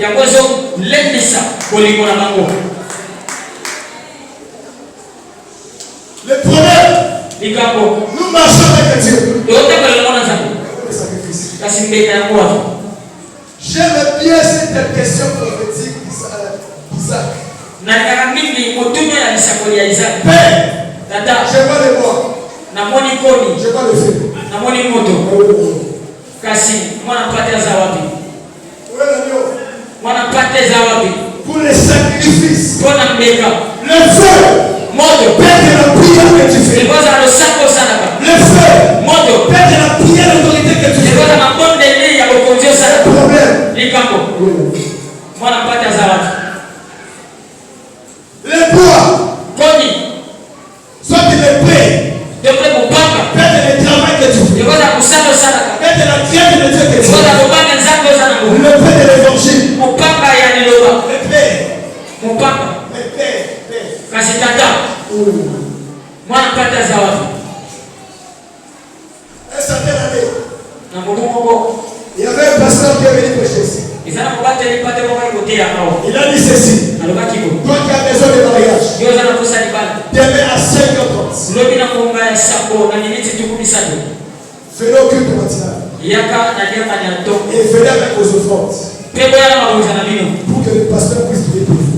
Le problème, nous marchons avec Dieu. Les sacrifices. J'aime bien cette question prophétique d'Isaac. Père, je vois le bois. Je vois le feu. Pour les sacrifices, le feu perd la prière que tu fais. Le feu perd la prière d'autorité que tu fais. Problème. Le bois, soit il est prêt, perd le travail que tu fais, perd la crainte de Dieu que tu fais. Le paix de l'évangile. Un certain année, il y avait un pasteur qui est venu prêcher ici. Il a dit ceci. Toi qui as besoin de mariage, demain à 5h30, venez au culte matinal. Et venez avec vos offrandes. Pour que le pasteur puisse prier pour vous.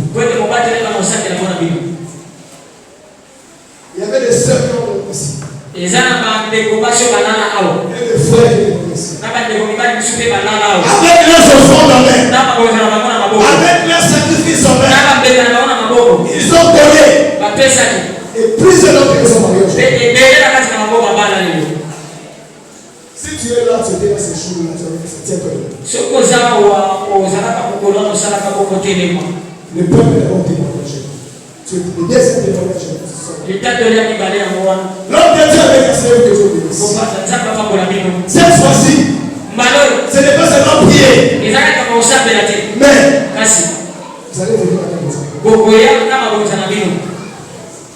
Il y avait des sœurs qui ont donné ici. Et des frères qui ont donné ici. Avec leurs offrandes en main. Avec leurs sacrifices en main. Ils ont donné. Et plusieurs d'entre eux sont mariés. Si tu es là, tu es dans ces jours-là, tu tiens quoi? Le peuple est bon témoignage. Tu es le deuxième témoignage. L'homme de Dieu avec la Seigneur que Dieu bénisse. Cette fois-ci, ce n'est pas seulement prier. Mais vous allez venir à la maison.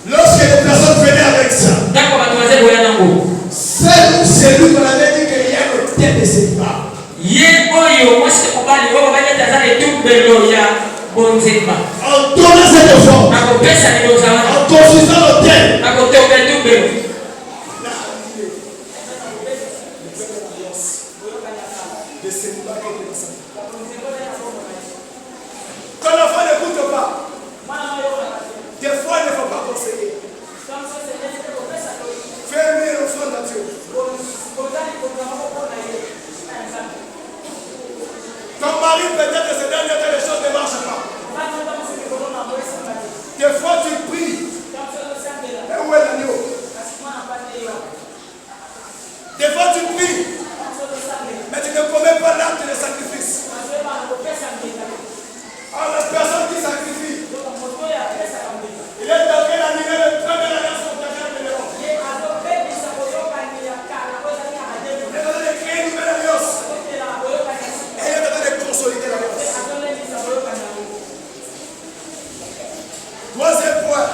Lorsque les personnes venaient avec ça, c'est lui qu'on avait dit qu'il y a le thème de ses pas. En donnant cette offrande, en construisant le thème, quand l'enfant n'écoute pas, des fois il ne faut pas conseiller. Fais venir l'offrande à Dieu. Ton mari peut-être que ces derniers temps les choses ne marchent pas. Des fois tu pries. Et où est l'agneau? Des fois tu pries. Mais tu ne commets pas l'acte de sacrifice. Alors la personne qui sacrifie, il est en train d'annuler le premier alliance contre la guerre de l'Europe. Il est en train de créer une nouvelle alliance. Et il est en train de consolider l'alliance. Troisième point.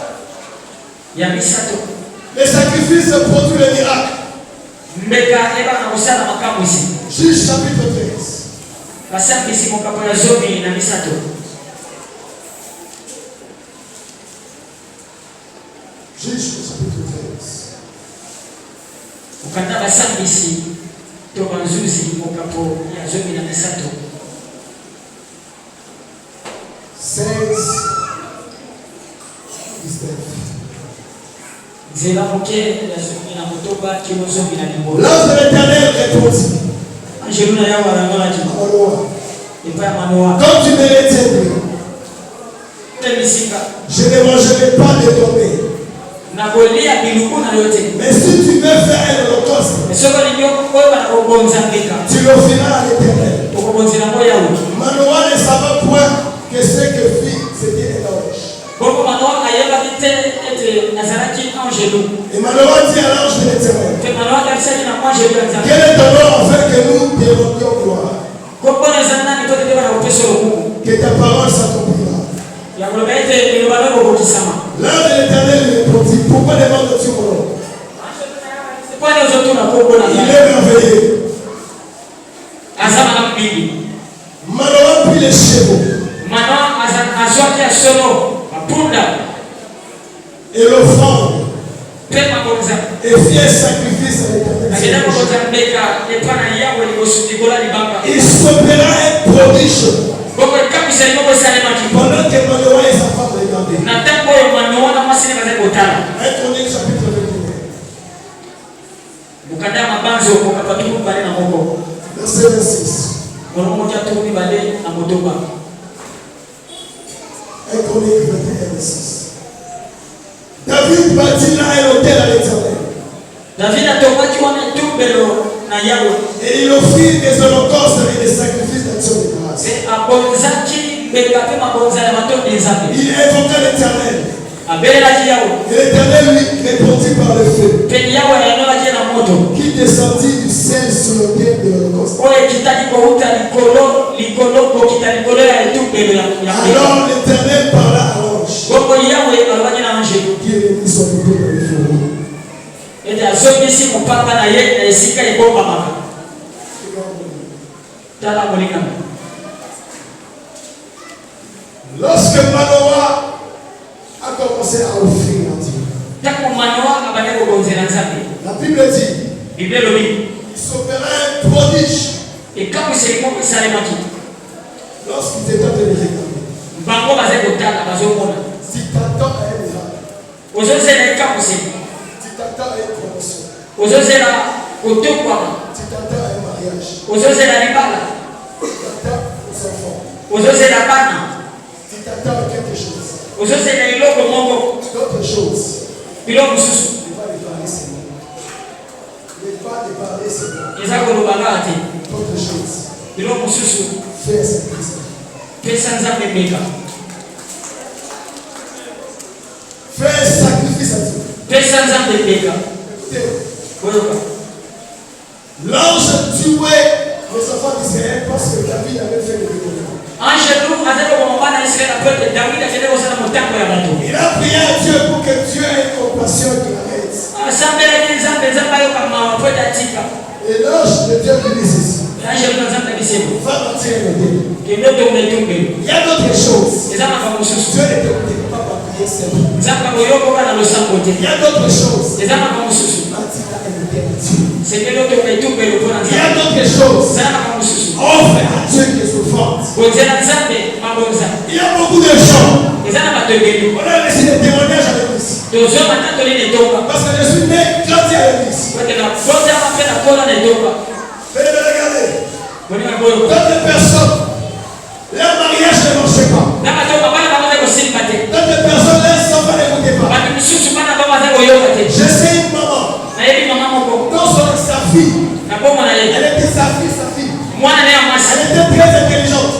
Les sacrifices produisent le miracle. Juge chapitre 13. Juge chapitre 13. L'ange de l'Éternel répondit. Quand tu me retiendrais, je ne mangerai pas de ton mets. Mais si tu veux faire un holocauste, tu l'offriras à l'Éternel. Manoah ne savait point que ce que fit, c'était un ange. Et Manoah dit à l'ange de l'Éternel, quel est ton nom afin que nous te rendions gloire? Que ta parole s'accomplira. L'ange de l'Éternel lui répondit, pourquoi demandes-tu mon nom? Il est merveilleux. Manoah prit les chevaux et l'offrande et fit un sacrifice à l'Éternel. Il s'opéra un prodige pendant que Manoah et sa femme regardaient. 1 Chronique chapitre 21. Verset 26. 1 Chronique 21, 26. David bâtit là un hôtel à l'Éternel. Et il offrit des holocaustes et des sacrifices d'action de grâce. Il invoqua l'Éternel. Et l'Éternel lui répondit par le feu qui descendit du ciel sur l'autel de l'holocauste. Alors l'Éternel parla à l'ange qui est mis son épée dans le fourreau. Lorsque Manoah a commencé à offrir à Dieu, la Bible dit il s'opéra un prodige lorsqu'il était en train de regarder. Si t'attends à un miracle, si t'attends à une promotion, si t'attends à un mariage, si t'attends aux enfants, si t'attends à quelque chose, d'autres choses, ne pas les parler seulement. Ne pas les parler seulement. D'autres choses. Fais un sacrifice. Fais un sacrifice à Dieu. L'ange tuait les enfants d'Israël parce que David avait fait le démon. Il a prié à Dieu pour que Dieu ait compassion de la haine. Et l'ange de Dieu lui dit ceci. Va mentir et me dire. Il y a d'autres choses. Dieu ne te contente pas par prier seul. Il y a d'autres choses. Il y a d'autres choses. Offre à Dieu des offrandes. Il y a beaucoup de gens. On a laissé des témoignages à l'église. Parce que je suis né grandi à l'église. Venez me regarder. D'autres personnes, leur mariage ne marchait pas. D'autres personnes, leurs enfants n'écoutaient pas. Je sais une maman. Dans sa fille. Elle était sa fille. Elle était très intelligente.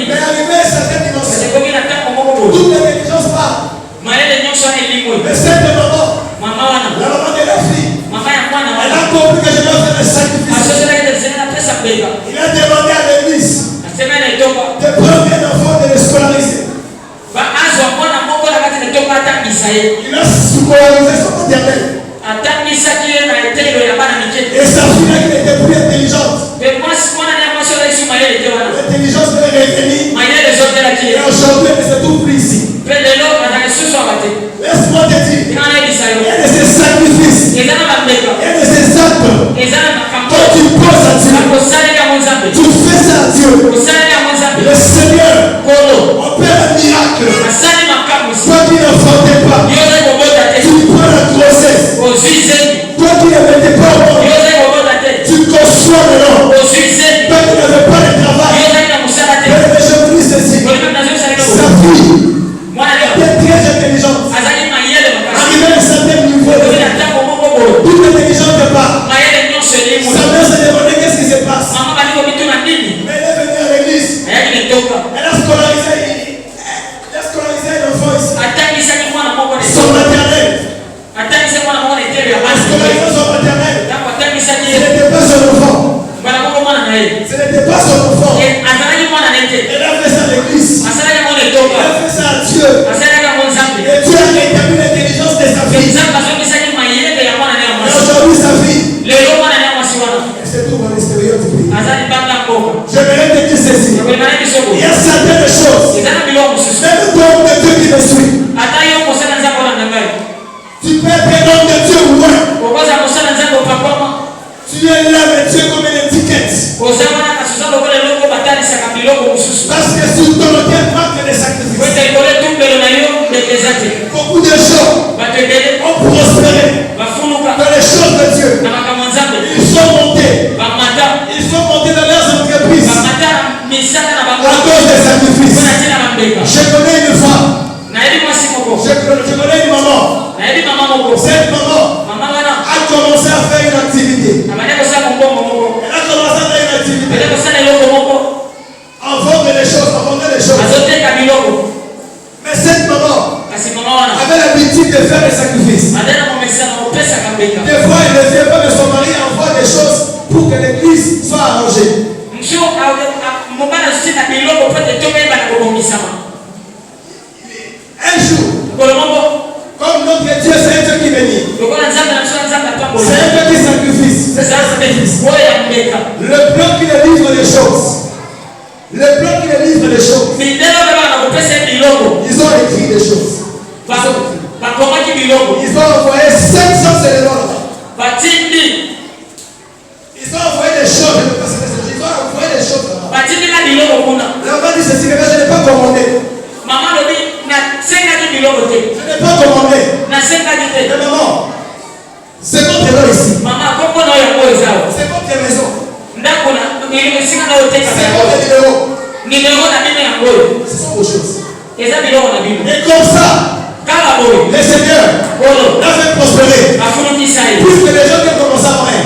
Mais arrivée à certaines dimensions, toute l'intelligence part. Mais cette maman, la maman de la fille, elle a compris que je dois faire un sacrifice. Il a demandé à l'église de prendre un enfant et de le scolariser. Il a scolarisé son maternel. Et sa fille qui était plus intelligente. L'intelligence devait revenir. Et aujourd'hui, elle se trouve plus ici. Laisse-moi te dire, il y a de ces sacrifices, il y a de ces actes. Quand tu poses à Dieu, tu fais ça à Dieu. Le Seigneur opère un miracle. Toi qui n'enfantais pas, tu prends la grossesse. Toi qui ne mettais pas au monde, tu conçois le nom. Toi qui n'avais pas de travail, l'église. Elle fait ça à Dieu. Et Dieu a établi l'intelligence de sa fille. Et aujourd'hui, sa fille, c'est tout à l'extérieur du pays. Je vais te dire ceci. Il y a certaines choses, même l'homme de Dieu qui me suit, tu peux être un homme de Dieu ou loin. Tu es là, mais Dieu comme une étiquette. Parce que sur ton autel manque de sacrifices. Beaucoup de gens ont prospéré dans les choses de Dieu. Ils sont montés dans leurs entreprises à cause des sacrifices. Je connais une femme. Je connais une maman. Cette maman a commencé à faire une activité. Elle a commencé à faire une activité. En vendre des choses. Mais cette maman avait l'habitude de faire des sacrifices. Des fois, elle ne vient pas, mais son mari envoie des choses pour que l'église soit arrangée. Un jour, comme notre Dieu, c'est un Dieu qui bénit. C'est un Dieu qui sacrifice. C'est un sacrifice. Le plan qui le livre les choses. Ils ont écrit des choses. Ils ont envoyé 700 éléments là-bas. Ils ont envoyé des choses. Ils ont envoyé des choses là-bas. L'enfant dit ceci, mais je n'ai pas commandé. Je n'ai pas commandé. Mais maman, c'est votre nom ici. C'est votre maison. C'est votre numéro. Ce sont vos choses. Et comme ça, le Seigneur l'a fait prospérer. Puisque les gens qui ont commencé à mourir.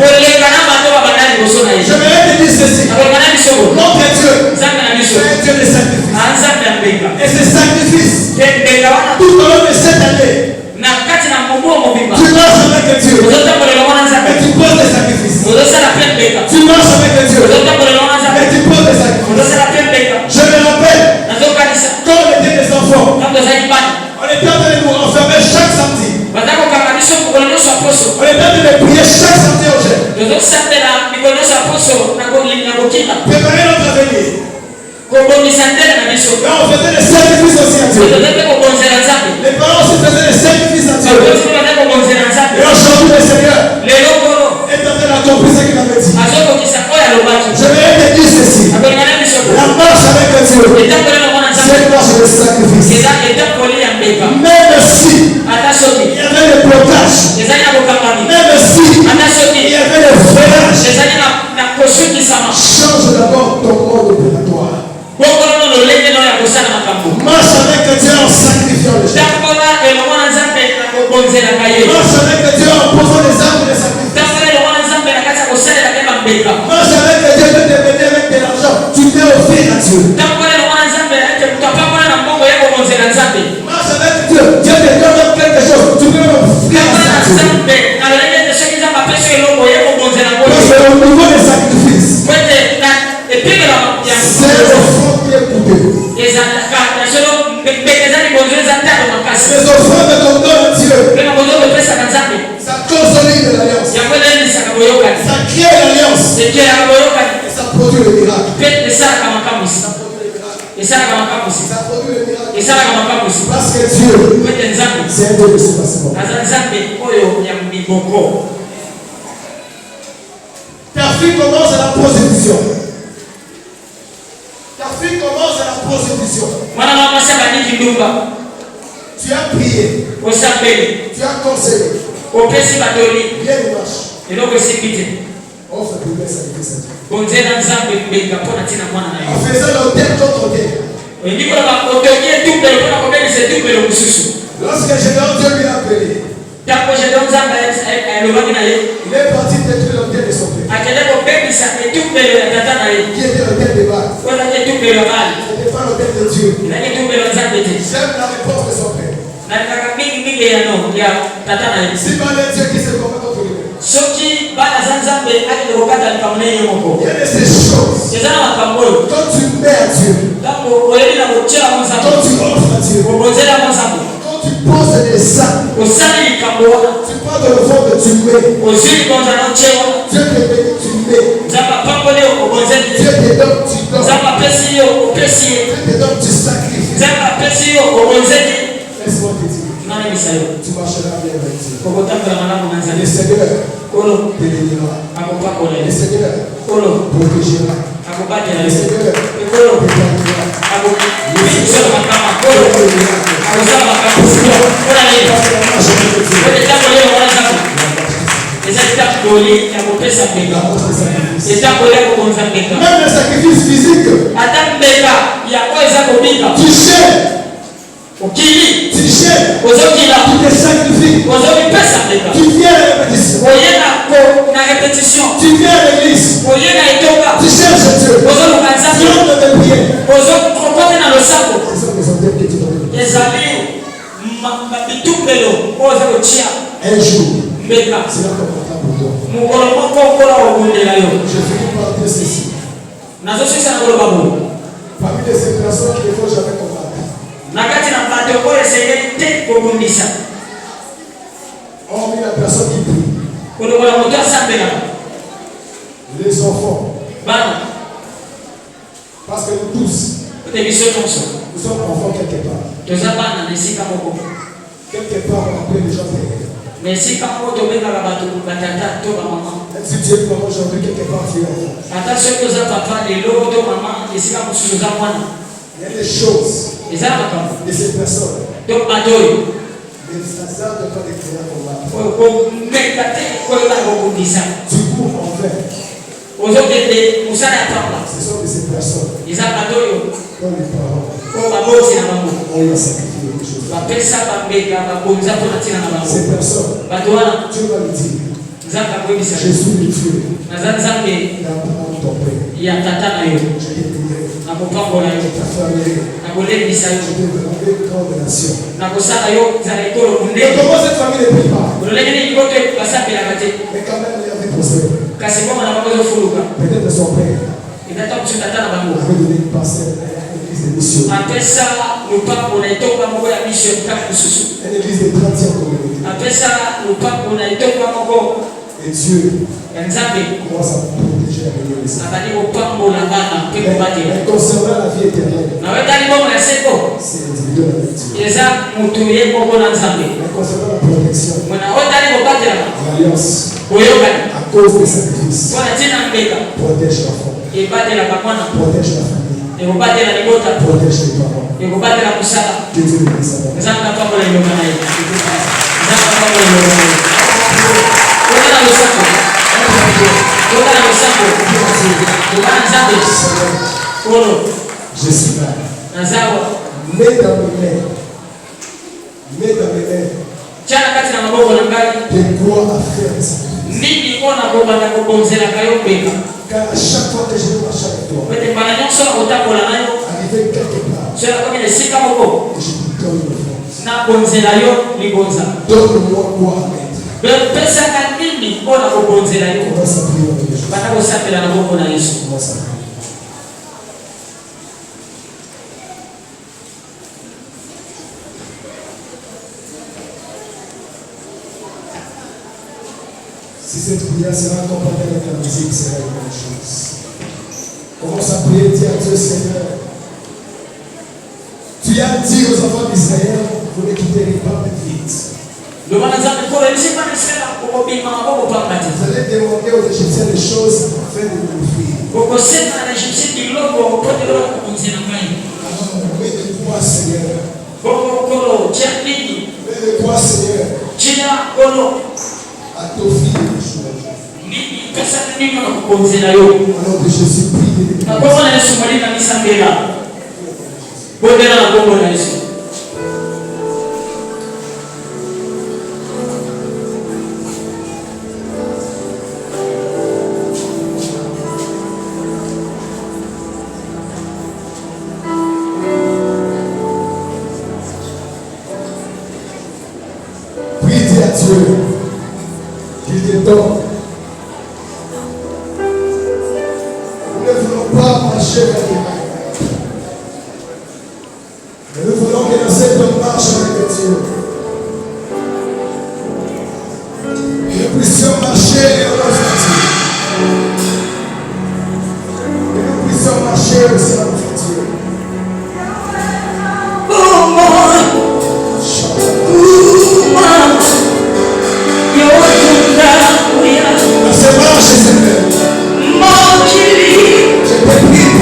Je vais te dire ceci. Notre Dieu, c'est un Dieu de sacrifice. Et ces sacrifices, tout au long de cette année, tu marches avec Dieu. Et tu poses des sacrifices. Tu marches avec Dieu. Et tu poses des sacrifices. Je me rappelle, quand on était des enfants, on était en train de nous enfermer chaque samedi. On était en train de prier chaque samedi au jeûne. Préparer notre avenir. Et on faisait des sacrifices aussi à Dieu. Les parents aussi faisaient des sacrifices à Dieu. Et aujourd'hui le Seigneur est en train d'accomplir ce qu'il avait dit. Je vais te dire ceci. La marche avec Dieu, c'est une marche de sacrifice. Même si il y avait des blocages, même si il y avait des freinages, change d'abord ton mode opératoire. Marche avec Dieu en sacrifiant les gens. Marche avec Dieu en posant les armes de sacrifice. Marche avec Dieu de te bénir avec de l'argent. Tu peux offrir à Dieu. Marche avec Dieu. Dieu te donne quelque chose. Tu peux offrir à Dieu. Parce que au niveau des sacrifices, c'est l'offrande qui est coupée. Les offrandes qu'on donne à Dieu, ça consolide l'alliance. Ça crée l'alliance. Et ça produit le miracle. Ça produit le miracle. Parce que Dieu, c'est un Dieu de séparation. Ta fille commence à la prostitution. Tu as prié. Tu as conseillé. Bien il marche. Offre pour les sacrifices à Dieu. En faisant l'autel contre autel. Lorsque Dieu lui a appelé, il est parti détruire l'autel de son père. Qui était l'autel de Baal. C'était pas l'autel de Dieu. J'aime la réponse de son père. Si pas le Dieu qui se combat contre lui. Il y a de ces choses. Quand tu mets à Dieu, quand tu offres à Dieu, quand tu poses des actes, tu pars dans le ventre, tu mets. Dieu te bénit, tu mets. Dieu te donne, tu donnes. Dieu te donne, tu sacrifies. Laisse-moi te dire, tu marcheras bien avec Dieu. Le Seigneur te bénira. Le Seigneur protégera. Le Seigneur même le sacrifice physique, tu gênes. Tu gênes. Tu te sacrifies. Tu viens à la répétition. Tu viens à l'église. Tu cherches Dieu. Tu rentres dans tes prières. C'est ça les hôtels que tu dois donner. Un jour, c'est là qu'on comptera pour toi. Je finis par dire ceci. Parmi les personnes qu'il ne faut jamais combattre, hormis la personne qui prie, les enfants, parce que nous tous, nous sommes enfants quelque part. Quelque part, on appelle les gens derrière. Mais si quand on tombe dans la bateau, Même si tu es maman aujourd'hui, quelque part, tu es enfant. Il y a des choses de ces personnes. Les hasards de pas des créateurs pour là. Tu cours en vain. Ce sont de ces personnes. Comme les parents. On leur sacrifie quelque chose. Ces personnes, Dieu va lui dire, je suis le Dieu. D'Abraham ton père. Je t'ai béni. Je t'affermirai. Je te donnerai une grande nation. Mais comment cette famille ne prie pas? Mais quand même, il avait prospéré. Peut-être son père avait donné une parcelle à l'église de mission. Une église de 30e communauté. Et Dieu commence à protéger la meilleure. Mais concernant la vie éternelle, c'est individuel avec Dieu. Mais concernant la protection, l'alliance, à cause des sacrifices, protège l'enfant, protège la famille, protège les parents. Que Dieu le bénisse. Je suis là. Mets dans mes mains de quoi à faire ça. Car à chaque fois que je vais marcher avec toi, arriver quelque part, et je te donne le France. Donne-moi quoi à mettre. On va s'appuyer dans les choses. On va s'appuyer. Si cette prière sera accompagnée avec la musique, c'est une bonne chose. Commence à prier, dis à Dieu, Seigneur. Tu as dit aux enfants d'Israël, vous ne quitterez pas vite. Vous allez demander aux Égyptiens des choses afin de nous fuir. Mais de quoi, Seigneur? Mais de quoi, Seigneur? À t'offrir des choses. Alors que je suis prié de prie, dis à Dieu qu'il te donne. Nous ne voulons pas marcher vers les mains. Et nous voulons que dans cette marche avec Dieu, nous puissions marcher dans la futur. Que nous puissions marcher aussi dans le futur. Dans ces marches, Seigneur, je te prie.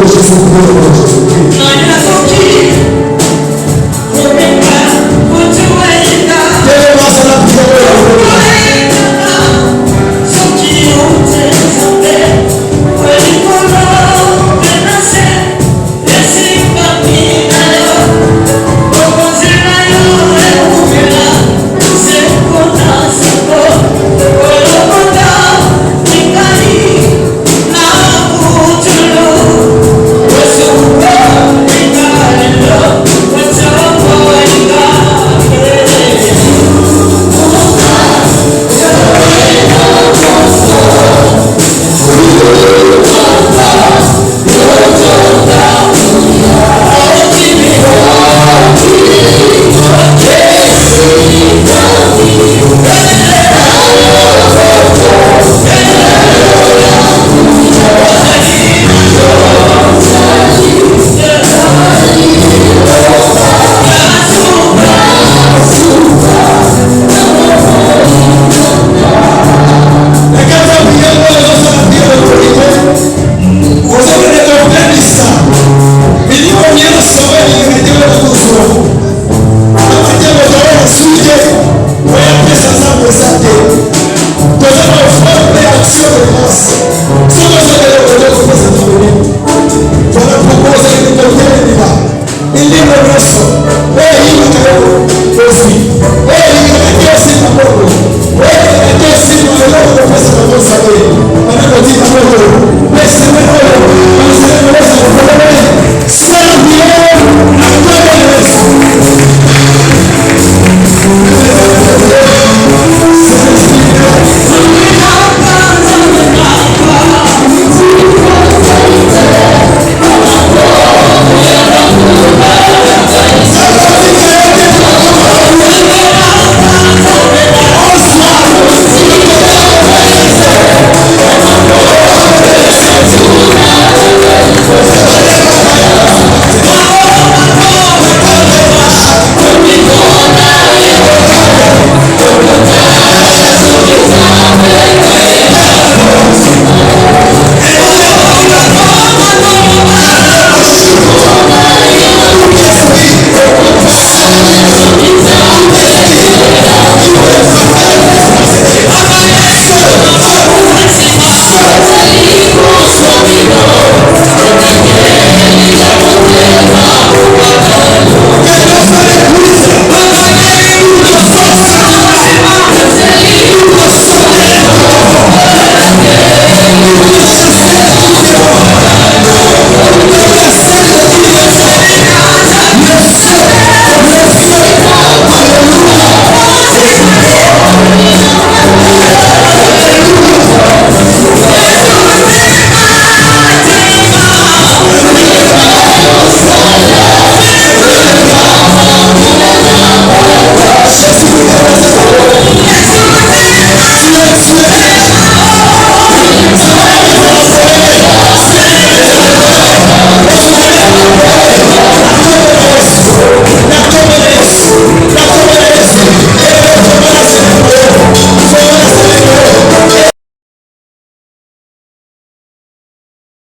Jésus.